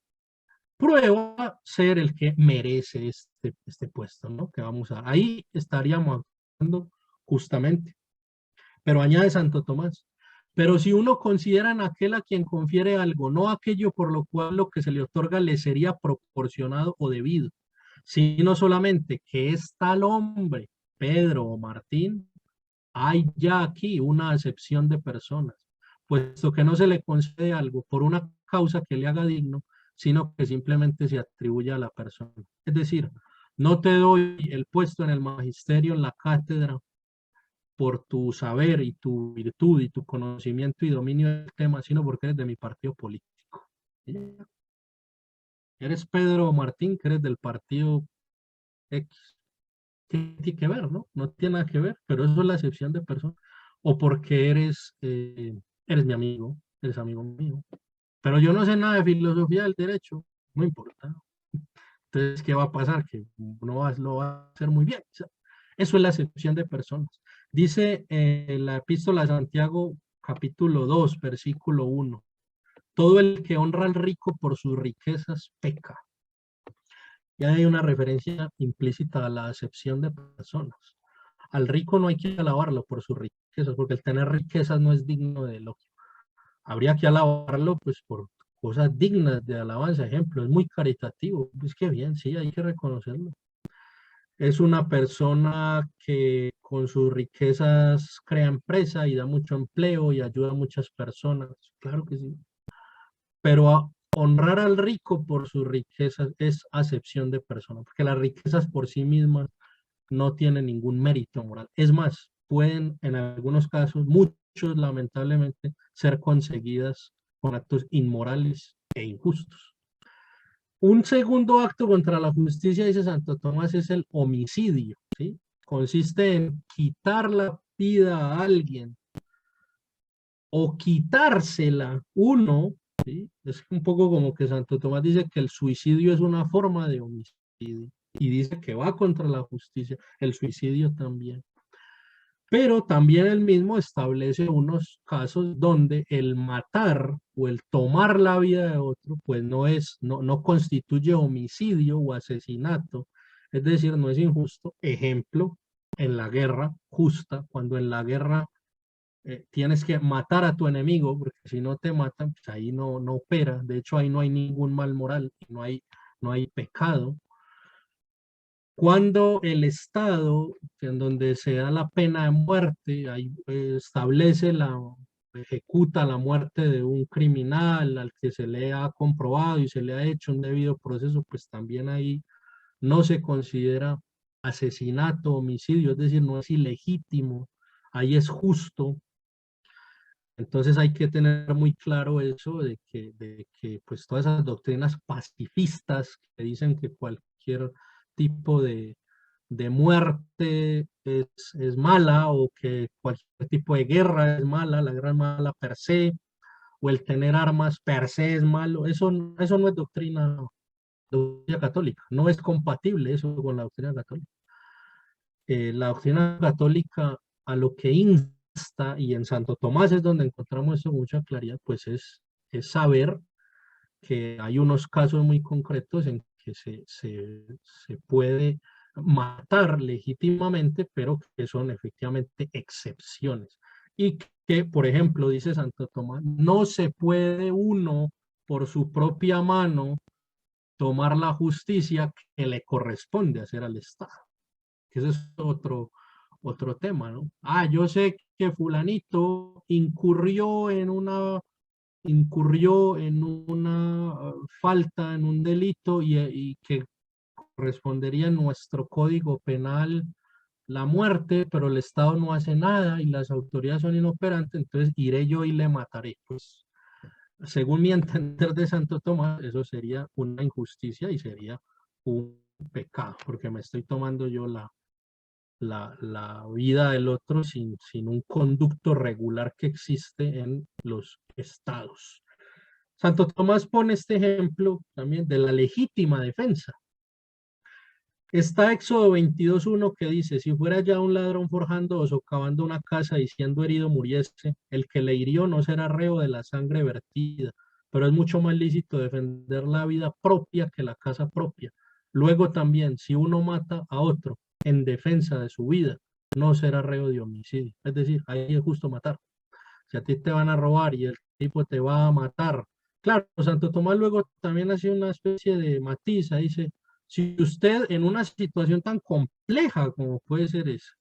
prueba ser el que merece este puesto, ¿no? Que vamos a, ahí estaríamos actuando justamente. Pero añade Santo Tomás. Pero si uno considera en aquel a quien confiere algo, no aquello por lo cual lo que se le otorga le sería proporcionado o debido, sino solamente que es tal hombre, Pedro o Martín, hay ya aquí una acepción de personas, puesto que no se le concede algo por una causa que le haga digno, sino que simplemente se atribuye a la persona. Es decir, no te doy el puesto en el magisterio, en la cátedra, por tu saber y tu virtud y tu conocimiento y dominio del tema, sino porque eres de mi partido político. Eres Pedro Martín, que eres del partido X. ¿Qué tiene que ver, no? No tiene nada que ver, pero eso es la excepción de persona. O porque eres mi amigo, eres amigo mío. Pero yo no sé nada de filosofía del derecho, no importa. Entonces, ¿qué va a pasar? Que lo va a hacer muy bien. O sea, eso es la excepción de personas. Dice la epístola de Santiago, capítulo 2, versículo 1. Todo el que honra al rico por sus riquezas peca. Ya hay una referencia implícita a la acepción de personas. Al rico no hay que alabarlo por sus riquezas, porque el tener riquezas no es digno de elogio. Habría que alabarlo pues por cosas dignas de alabanza. Ejemplo, es muy caritativo. Pues qué bien, sí, hay que reconocerlo. Es una persona que con sus riquezas crea empresa y da mucho empleo y ayuda a muchas personas. Claro que sí. Pero honrar al rico por sus riquezas es acepción de persona, porque las riquezas por sí mismas no tienen ningún mérito moral. Es más, pueden en algunos casos, muchos lamentablemente, ser conseguidas con actos inmorales e injustos. Un segundo acto contra la justicia, dice Santo Tomás, es el homicidio, ¿sí? Consiste en quitar la vida a alguien o quitársela uno, ¿sí? Es un poco como que Santo Tomás dice que el suicidio es una forma de homicidio y dice que va contra la justicia, el suicidio también. Pero también él mismo establece unos casos donde el matar o el tomar la vida de otro, pues no constituye homicidio o asesinato, es decir, no es injusto. Ejemplo, en la guerra justa, cuando en la guerra tienes que matar a tu enemigo, porque si no te matan, pues ahí no opera. De hecho, ahí no hay ningún mal moral, no hay pecado. Cuando el Estado, en donde se da la pena de muerte, ahí ejecuta la muerte de un criminal al que se le ha comprobado y se le ha hecho un debido proceso, pues también ahí no se considera asesinato, homicidio, es decir, no es ilegítimo, ahí es justo. Entonces hay que tener muy claro eso de que pues todas esas doctrinas pacifistas que dicen que cualquier tipo de muerte es mala o que cualquier tipo de guerra es mala, la guerra es mala per se, o el tener armas per se es malo, eso no es doctrina católica, no es compatible eso con la doctrina católica. La doctrina católica a lo que insta, y en Santo Tomás es donde encontramos eso con mucha claridad, pues es saber que hay unos casos muy concretos en que se puede matar legítimamente, pero que son efectivamente excepciones. Y que, por ejemplo, dice Santo Tomás, no se puede uno por su propia mano tomar la justicia que le corresponde hacer al Estado. Que ese es otro tema, ¿no? Ah, yo sé que fulanito incurrió en una falta, en un delito y que correspondería en nuestro código penal la muerte, pero el Estado no hace nada y las autoridades son inoperantes, entonces iré yo y le mataré. Pues, según mi entender de Santo Tomás, eso sería una injusticia y sería un pecado, porque me estoy tomando yo la vida del otro sin un conducto regular que existe en los estados. Santo Tomás pone este ejemplo también de la legítima defensa. Está Éxodo 22:1 que dice, si fuera ya un ladrón forjando o socavando una casa y siendo herido muriese, el que le hirió no será reo de la sangre vertida, pero es mucho más lícito defender la vida propia que la casa propia. Luego también, si uno mata a otro en defensa de su vida, no será reo de homicidio. Es decir, ahí es justo matar. Si a ti te van a robar y el tipo te va a matar. Claro, Santo Tomás luego también hace una especie de matiz, dice, si usted en una situación tan compleja como puede ser esa,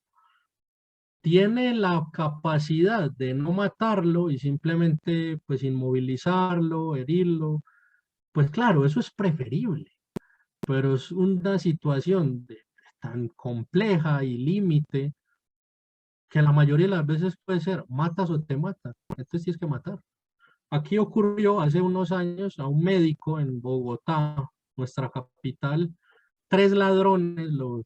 tiene la capacidad de no matarlo y simplemente pues inmovilizarlo, herirlo, pues claro, eso es preferible, pero es una situación tan compleja y límite que la mayoría de las veces puede ser matas o te matas, entonces tienes que matar. Aquí ocurrió hace unos años a un médico en Bogotá, nuestra capital, tres ladrones lo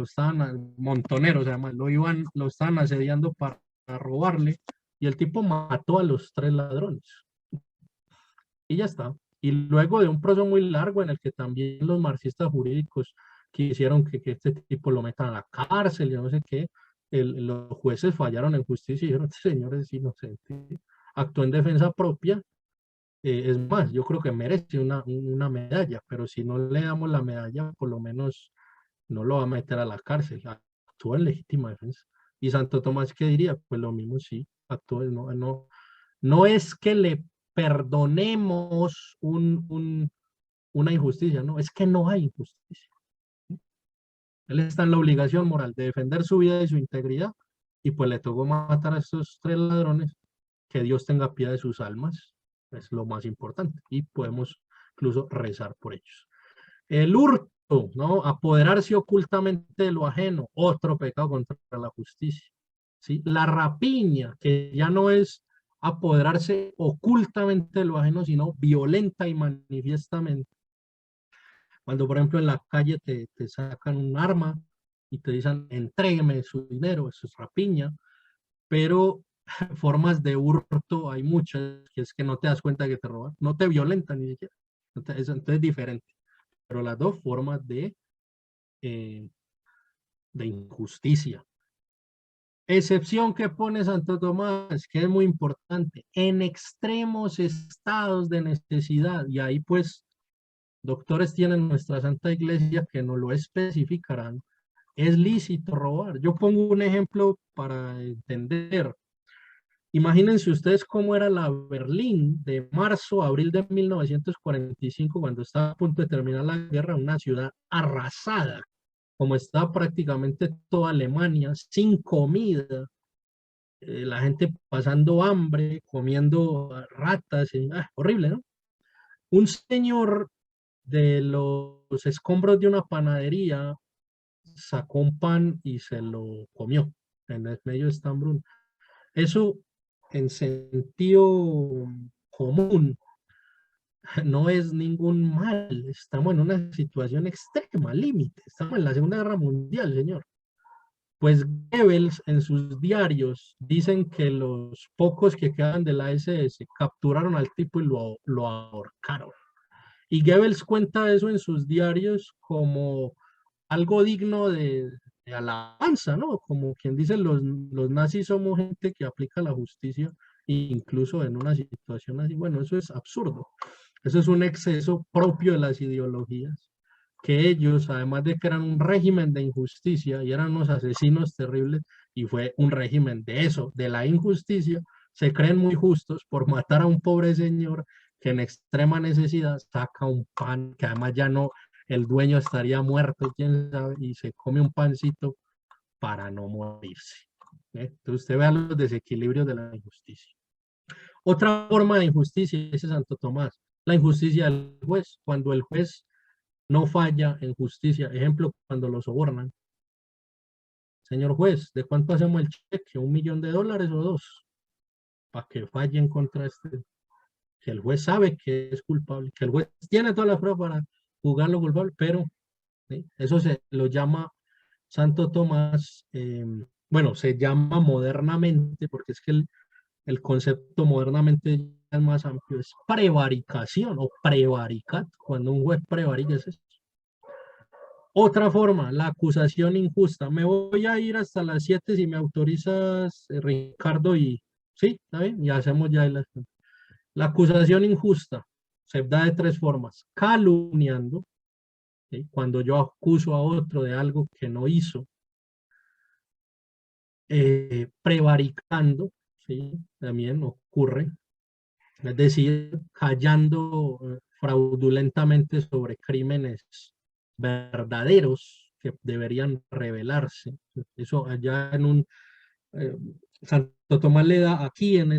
estaban, montoneros además, lo estaban asediando para robarle y el tipo mató a los tres ladrones y ya está. Y luego de un proceso muy largo en el que también los marxistas jurídicos quisieron que este tipo lo metan a la cárcel y no sé qué, los jueces fallaron en justicia y dijeron, este señor es inocente, actuó en defensa propia. Es más, yo creo que merece una medalla, pero si no le damos la medalla, por lo menos no lo va a meter a la cárcel. Actúa en legítima defensa. Y Santo Tomás, ¿qué diría? Pues lo mismo, sí, actúa, no es que le perdonemos una injusticia, no, es que no hay injusticia. Él está en la obligación moral de defender su vida y su integridad, y pues le tocó matar a estos tres ladrones, que Dios tenga piedad de sus almas, es lo más importante, y podemos incluso rezar por ellos. El hurto, ¿no? Apoderarse ocultamente de lo ajeno, otro pecado contra la justicia. ¿Sí? La rapiña, que ya no es apoderarse ocultamente de lo ajeno, sino violenta y manifiestamente. Cuando, por ejemplo, en la calle te sacan un arma y te dicen, entrégueme su dinero, eso es rapiña, pero formas de hurto hay muchas, que es que no te das cuenta que te roban, no te violentan ni siquiera. Entonces es diferente. Pero las dos formas eh, de injusticia. Excepción que pone Santo Tomás, que es muy importante, en extremos estados de necesidad, y ahí pues doctores tienen nuestra Santa Iglesia que nos lo especificarán, es lícito robar. Yo pongo un ejemplo para entender. Imagínense ustedes cómo era la Berlín de marzo a abril de 1945, cuando estaba a punto de terminar la guerra, una ciudad arrasada, como está prácticamente toda Alemania, sin comida, la gente pasando hambre, comiendo ratas, horrible, ¿no? Un señor de los escombros de una panadería sacó un pan y se lo comió en el medio de esta hambruna. Eso en sentido común no es ningún mal, estamos en una situación extrema, límite, estamos en la Segunda Guerra Mundial, señor. Pues Goebbels en sus diarios dicen que los pocos que quedan de la SS capturaron al tipo y lo ahorcaron. Y Goebbels cuenta eso en sus diarios como algo digno de alabanza, ¿no? Como quien dice, los nazis somos gente que aplica la justicia, incluso en una situación así. Bueno, eso es absurdo. Eso es un exceso propio de las ideologías, que ellos, además de que eran un régimen de injusticia y eran unos asesinos terribles, y fue un régimen de eso, de la injusticia, se creen muy justos por matar a un pobre señor que en extrema necesidad saca un pan, que además ya no, el dueño estaría muerto, quién sabe, y se come un pancito para no morirse. Entonces usted vea los desequilibrios de la injusticia. Otra forma de injusticia, dice Santo Tomás, la injusticia del juez, cuando el juez no falla en justicia. Ejemplo, cuando lo sobornan. Señor juez, ¿de cuánto hacemos el cheque? $1.000.000 o dos, para que fallen contra este, que el juez sabe que es culpable, que el juez tiene toda la prueba para juzgarlo culpable, pero ¿sí? Eso se lo llama Santo Tomás, bueno, se llama modernamente, porque es que el concepto modernamente es más amplio, es prevaricación o prevaricat, cuando un juez prevarica es eso. Otra forma, la acusación injusta. Me voy a ir hasta las 7 si me autorizas, Ricardo, y sí, ¿está bien? Y hacemos ya la acusación injusta. Se da de tres formas. Calumniando, ¿sí? Cuando yo acuso a otro de algo que no hizo. Prevaricando, ¿sí? También ocurre. Es decir, callando fraudulentamente sobre crímenes verdaderos que deberían revelarse. Eso allá en un eh, Santo Tomás le da aquí en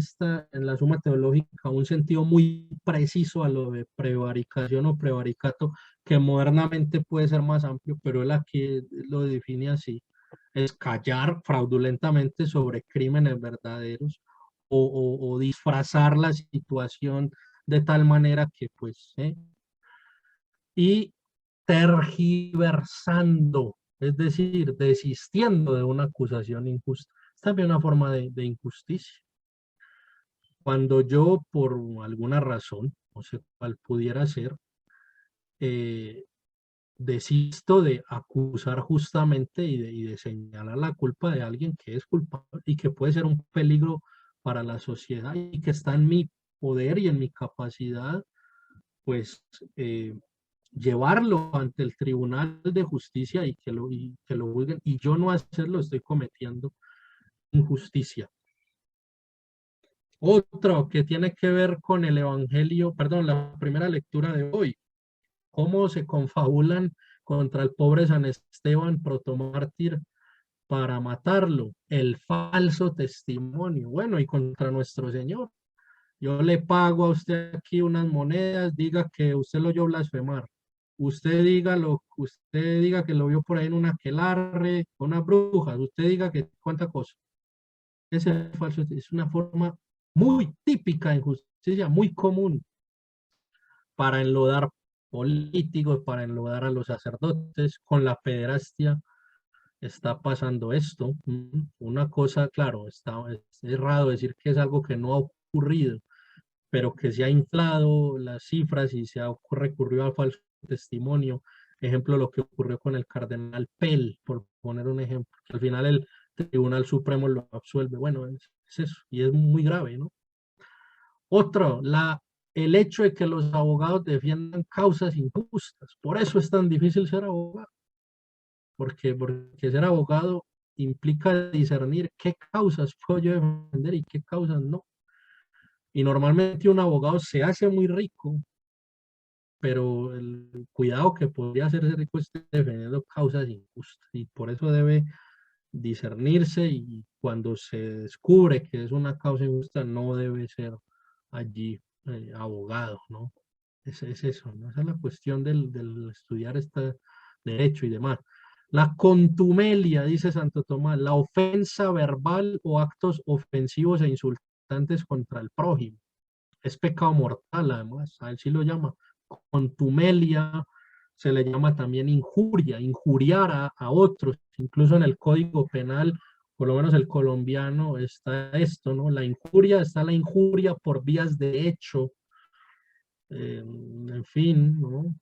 la Suma Teológica un sentido muy preciso a lo de prevaricación o prevaricato, que modernamente puede ser más amplio, pero él aquí lo define así: es callar fraudulentamente sobre crímenes verdaderos o disfrazar la situación de tal manera que pues, y tergiversando, es decir, desistiendo de una acusación injusta. Es también una forma de injusticia. Cuando yo, por alguna razón, no sé cuál pudiera ser, eh, desisto de acusar justamente y de señalar la culpa de alguien que es culpable y que puede ser un peligro para la sociedad y que está en mi poder y en mi capacidad, pues llevarlo ante el Tribunal de Justicia y que lo juzguen, y yo no hacerlo, estoy cometiendo injusticia. Otro que tiene que ver con el Evangelio, perdón, la primera lectura de hoy, cómo se confabulan contra el pobre San Esteban, protomártir, para matarlo, el falso testimonio, bueno, y contra nuestro Señor. Yo le pago a usted aquí unas monedas, diga que usted lo oyó blasfemar. Usted diga que lo vio por ahí en una aquelarre, con una bruja, usted diga que cuánta cosa. Ese falso es una forma muy típica de injusticia, muy común para enlodar políticos, para enlodar a los sacerdotes. Con la pederastia está pasando esto. Una cosa, claro, es errado decir que es algo que no ha ocurrido, pero que se ha inflado las cifras y se ha recurrido al falso testimonio. Ejemplo, lo que ocurrió con el cardenal Pell, por poner un ejemplo, que al final el Tribunal Supremo lo absuelve. Bueno, es eso, y es muy grave, ¿no? Otro, el hecho de que los abogados defiendan causas injustas. Por eso es tan difícil ser abogado, porque ser abogado implica discernir qué causas puedo yo defender y qué causas no. Y normalmente un abogado se hace muy rico, pero el cuidado que podría hacerse rico es defendiendo causas injustas, y por eso debe discernirse, y cuando se descubre que es una causa injusta no debe ser allí abogado, ¿no? Es eso, ¿no? Esa es la cuestión del estudiar este derecho y demás. La contumelia, dice Santo Tomás, la ofensa verbal o actos ofensivos e insultantes contra el prójimo. Es pecado mortal, además, a él sí lo llama contumelia, se le llama también injuria, injuriar a otros. Incluso en el Código Penal, por lo menos el colombiano, está esto, ¿no? Está la injuria por vías de hecho, en fin, ¿no?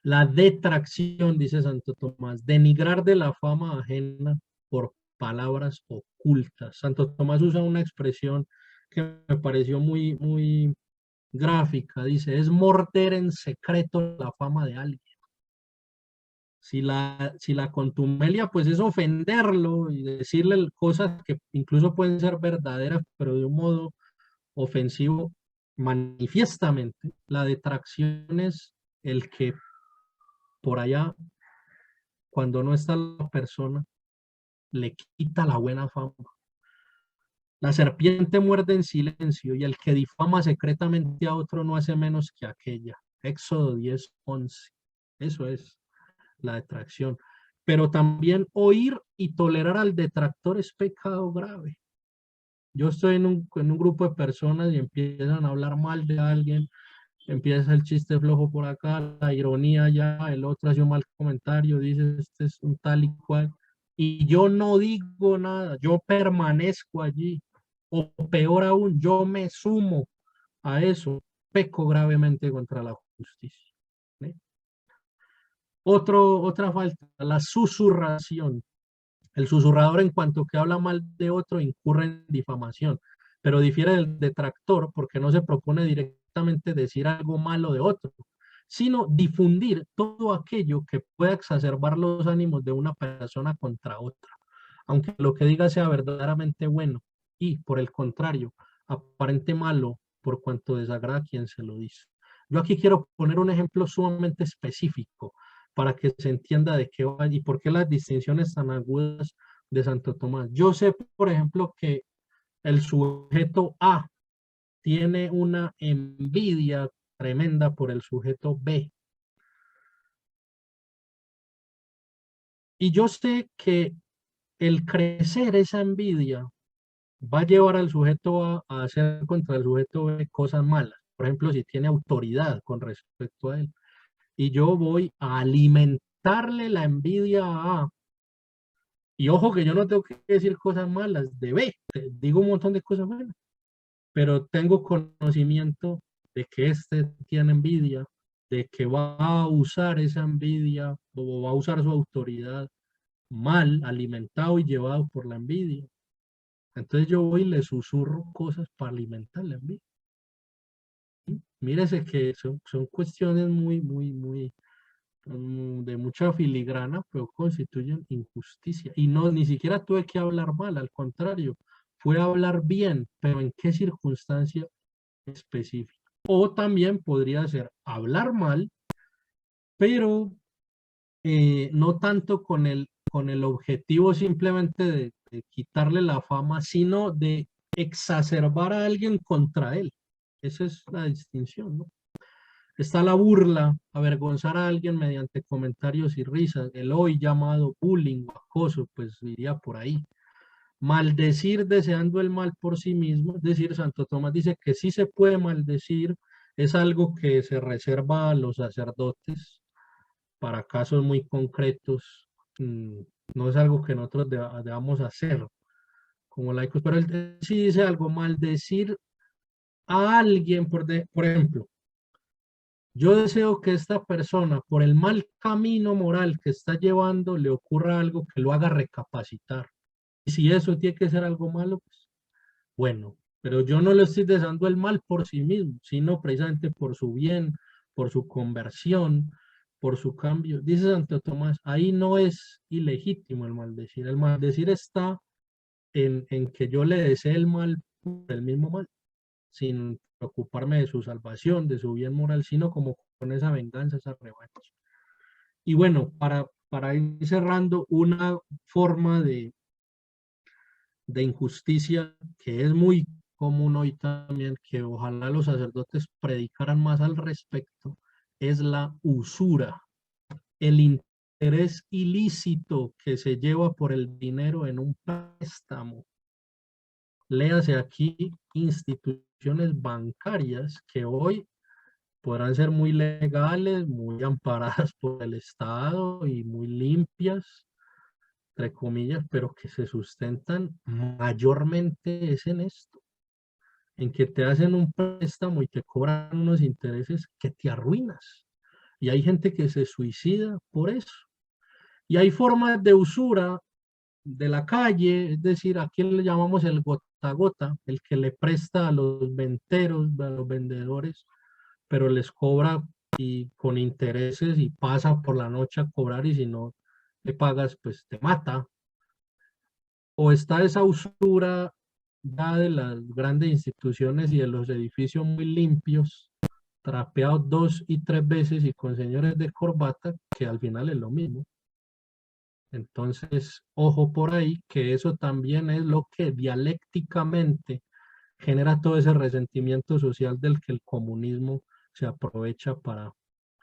La detracción, dice Santo Tomás, denigrar de la fama ajena por palabras ocultas. Santo Tomás usa una expresión que me pareció muy, muy gráfica, dice: es morder en secreto la fama de alguien. Si la contumelia pues es ofenderlo y decirle cosas que incluso pueden ser verdaderas, pero de un modo ofensivo manifiestamente, la detracción es el que por allá, cuando no está la persona, le quita la buena fama. La serpiente muerde en silencio, y el que difama secretamente a otro no hace menos que aquella. Éxodo 10:11. Eso es la detracción. Pero también oír y tolerar al detractor es pecado grave. Yo estoy en un grupo de personas y empiezan a hablar mal de alguien, empieza el chiste flojo por acá, la ironía ya, el otro hace un mal comentario, dice este es un tal y cual, y yo no digo nada, yo permanezco allí, o peor aún, yo me sumo a eso, peco gravemente contra la justicia. ¿Sí? Otra falta, la susurración. El susurrador, en cuanto que habla mal de otro, incurre en difamación, pero difiere del detractor porque no se propone directamente decir algo malo de otro, sino difundir todo aquello que pueda exacerbar los ánimos de una persona contra otra, aunque lo que diga sea verdaderamente bueno y, por el contrario, aparente malo por cuanto desagrada a quien se lo dice. Yo aquí quiero poner un ejemplo sumamente específico para que se entienda de qué va y por qué las distinciones tan agudas de Santo Tomás. Yo sé, por ejemplo, que el sujeto A tiene una envidia tremenda por el sujeto B. Y yo sé que el crecer esa envidia va a llevar al sujeto A hacer contra el sujeto B cosas malas. Por ejemplo, si tiene autoridad con respecto a él. Y yo voy a alimentarle la envidia a A. Y ojo que yo no tengo que decir cosas malas de B, digo un montón de cosas buenas, pero tengo conocimiento de que este tiene envidia, de que va a usar esa envidia o va a usar su autoridad mal, alimentado y llevado por la envidia. Entonces yo voy y le susurro cosas para alimentar la envidia. ¿Sí? Mírese que son cuestiones muy de mucha filigrana, pero constituyen injusticia. Y no, ni siquiera tuve que hablar mal, al contrario, fue hablar bien, pero ¿en qué circunstancia específica? O también podría ser hablar mal, pero no tanto con el objetivo simplemente de quitarle la fama, sino de exacerbar a alguien contra él. Esa es la distinción, ¿no? Está la burla, avergonzar a alguien mediante comentarios y risas, el hoy llamado bullying o acoso, pues iría por ahí. Maldecir deseando el mal por sí mismo, es decir, Santo Tomás dice que sí se puede maldecir, es algo que se reserva a los sacerdotes para casos muy concretos, no es algo que nosotros debamos hacer como laicos, pero él sí dice algo, maldecir a alguien, por ejemplo, yo deseo que esta persona, por el mal camino moral que está llevando, le ocurra algo que lo haga recapacitar. Y si eso tiene que ser algo malo, pues bueno, pero yo no le estoy deseando el mal por sí mismo, sino precisamente por su bien, por su conversión, por su cambio. Dice Santo Tomás, ahí no es ilegítimo el maldecir. El maldecir está en que yo le desee el mal por el mismo mal, sin preocuparme de su salvación, de su bien moral, sino como con esa venganza, esa revancha. Y bueno, para ir cerrando, una forma de injusticia que es muy común hoy también, que ojalá los sacerdotes predicaran más al respecto, es la usura, el interés ilícito que se lleva por el dinero en un préstamo. Léase aquí instituciones bancarias que hoy podrán ser muy legales, muy amparadas por el Estado y muy limpias, entre comillas, pero que se sustentan mayormente es en esto, en que te hacen un préstamo y te cobran unos intereses que te arruinas. Y hay gente que se suicida por eso. Y hay formas de usura de la calle, es decir, aquí le llamamos el gota a gota, el que le presta a los venteros, a los vendedores, pero les cobra y con intereses y pasa por la noche a cobrar y si no le pagas, pues te mata. O está esa usura ya de las grandes instituciones y de los edificios muy limpios, trapeados 2 y 3 veces y con señores de corbata, que al final es lo mismo. Entonces, ojo por ahí, que eso también es lo que dialécticamente genera todo ese resentimiento social del que el comunismo se aprovecha para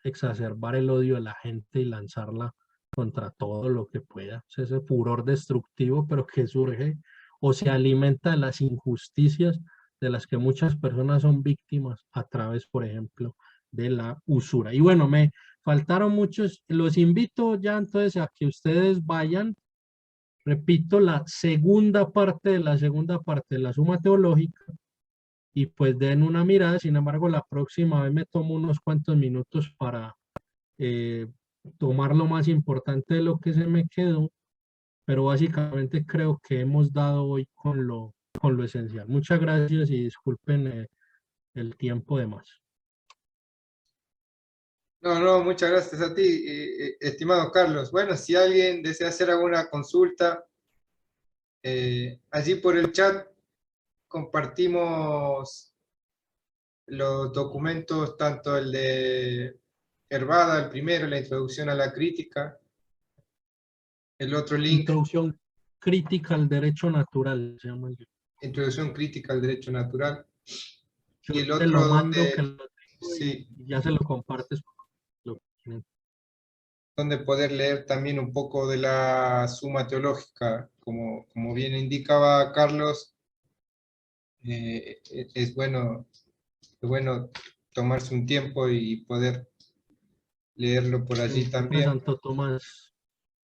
exacerbar el odio de la gente y lanzarla contra todo lo que pueda. Es ese furor destructivo, pero que surge o se alimenta de las injusticias de las que muchas personas son víctimas a través, por ejemplo, de la usura. Y bueno, me faltaron muchos, los invito ya entonces a que ustedes vayan, repito, la segunda parte de la segunda parte de la Suma Teológica y pues den una mirada. Sin embargo, la próxima vez me tomo unos cuantos minutos para eh, tomar lo más importante de lo que se me quedó, pero básicamente creo que hemos dado hoy con lo esencial. Muchas gracias y disculpen el tiempo de más. No, no, muchas gracias a ti, estimado Carlos. Bueno, si alguien desea hacer alguna consulta, allí por el chat compartimos los documentos, tanto el de Hervada, el primero, la introducción a la crítica, el otro link, Introducción crítica al derecho natural, se llama el libro. introducción crítica al derecho natural, y Yo el te lo otro mando, que donde, lo tengo sí, y ya se lo compartes. Lo- donde poder leer también un poco de la Suma Teológica, como bien indicaba Carlos, es bueno tomarse un tiempo y poder leerlo por El allí informe de también. Santo Tomás,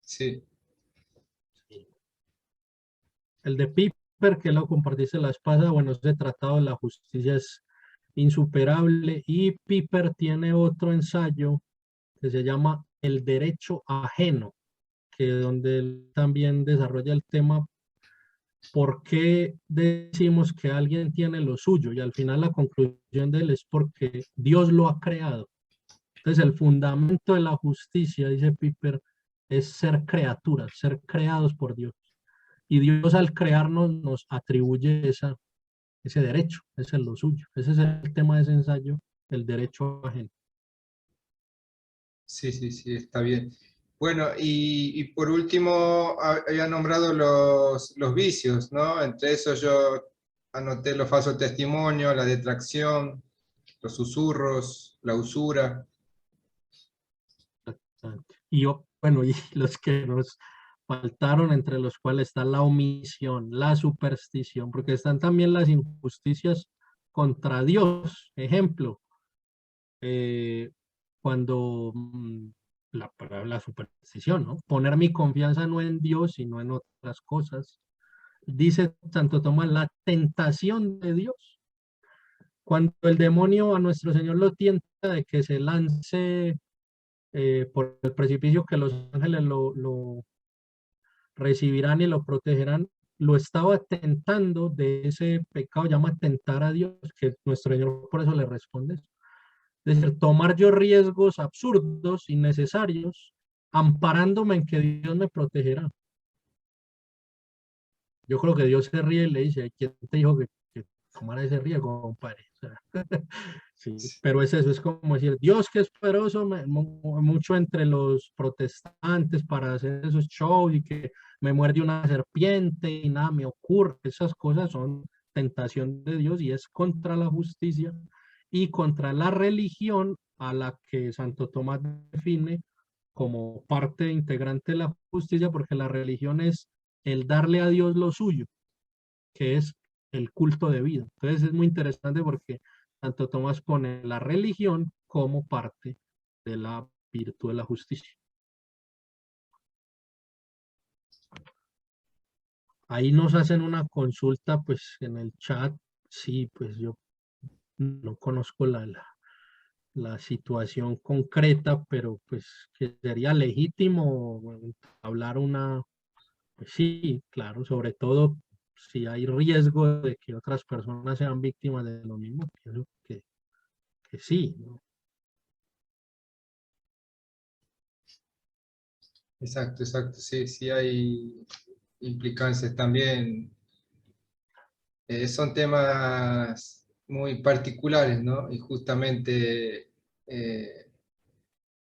Sí, sí. El de Piper, que lo compartiste la vez pasada, bueno, ese tratado de la justicia es insuperable y Piper tiene otro ensayo que se llama El derecho ajeno, que donde él también desarrolla el tema por qué decimos que alguien tiene lo suyo y al final la conclusión de él es porque Dios lo ha creado. Entonces el fundamento de la justicia, dice Piper, es ser criaturas, ser creados por Dios. Y Dios al crearnos nos atribuye ese derecho, ese es lo suyo. Ese es el tema de ese ensayo, el derecho ajeno. sí, sí, sí, está bien. Bueno, y por último, había nombrado los vicios, ¿no? Entre esos yo anoté los falsos testimonios, la detracción, los susurros, la usura. Y yo, bueno, y los que nos faltaron, entre los cuales está la omisión, la superstición, porque están también las injusticias contra Dios. Ejemplo, eh, cuando la superstición, ¿no? Poner mi confianza no en Dios, sino en otras cosas. Dice Santo Tomás, la tentación de Dios. Cuando el demonio a nuestro Señor lo tienta de que se lance por el precipicio, que los ángeles lo recibirán y lo protegerán, lo estaba tentando de ese pecado, llama tentar a Dios, que nuestro Señor por eso le responde. Es decir, tomar yo riesgos absurdos, innecesarios, amparándome en que Dios me protegerá. Yo creo que Dios se ríe y le dice, ¿quién te dijo que tomara ese riesgo, compadre? O sea, sí, pero es eso, es como decir, Dios que es poderoso, mucho entre los protestantes para hacer esos shows y que me muerde una serpiente y nada me ocurre. Esas cosas son tentación de Dios y es contra la justicia y contra la religión a la que Santo Tomás define como parte integrante de la justicia, porque la religión es el darle a Dios lo suyo, que es el culto de vida. Entonces es muy interesante porque Santo Tomás pone la religión como parte de la virtud de la justicia. Ahí nos hacen una consulta, pues en el chat, sí, pues yo no conozco la situación concreta, pero pues que sería legítimo hablar una, pues sí, claro, sobre todo si hay riesgo de que otras personas sean víctimas de lo mismo, pienso que sí, ¿no? Exacto, exacto, sí, sí hay implicancias también. Son temas muy particulares, ¿no? Y justamente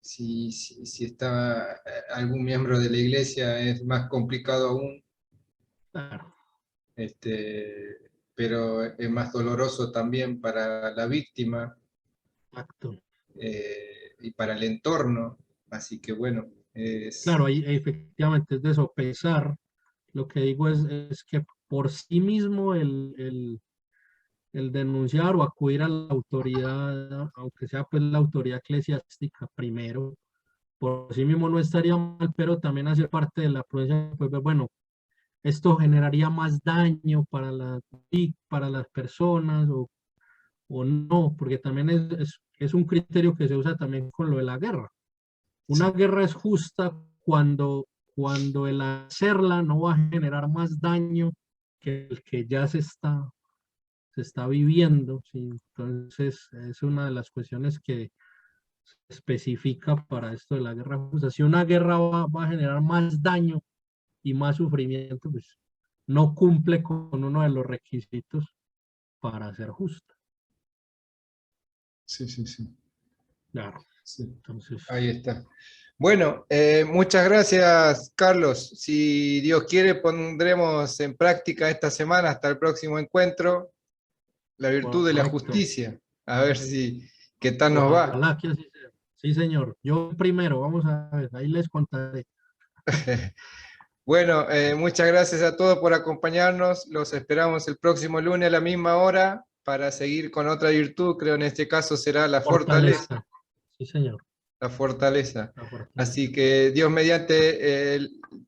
si está algún miembro de la iglesia es más complicado aún, Claro, pero es más doloroso también para la víctima exacto. y para el entorno. Así que bueno, Claro, es ahí efectivamente es de sopesar. Lo que digo es que por sí mismo el denunciar o acudir a la autoridad, aunque sea pues la autoridad eclesiástica primero, por sí mismo no estaría mal, pero también hacer parte de la prudencia, pues bueno, esto generaría más daño para para las personas o no, porque también es un criterio que se usa también con lo de la guerra. Una Sí, guerra es justa cuando el hacerla no va a generar más daño que el que ya se está viviendo, ¿sí? Entonces, es una de las cuestiones que se especifica para esto de la guerra justa. Si una guerra va a generar más daño y más sufrimiento, pues no cumple con uno de los requisitos para ser justa. sí, sí, sí. Claro, Sí. entonces, Ahí está. Bueno, muchas gracias, Carlos. Si Dios quiere, pondremos en práctica esta semana hasta el próximo encuentro la virtud de la correcto. justicia. A ver si qué tal nos va. Ojalá que así sea. Sí, señor. Yo primero, vamos a ver, ahí les contaré. Bueno, muchas gracias a todos por acompañarnos. Los esperamos el próximo lunes a la misma hora para seguir con otra virtud. Creo en este caso será la fortaleza. Fortaleza. Sí, señor. La fortaleza. La fortaleza. Así que Dios mediante,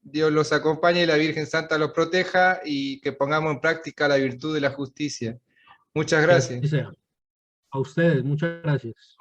Dios los acompañe y la Virgen Santa los proteja y que pongamos en práctica la virtud de la justicia. Muchas Que así gracias. sea. A ustedes, muchas gracias.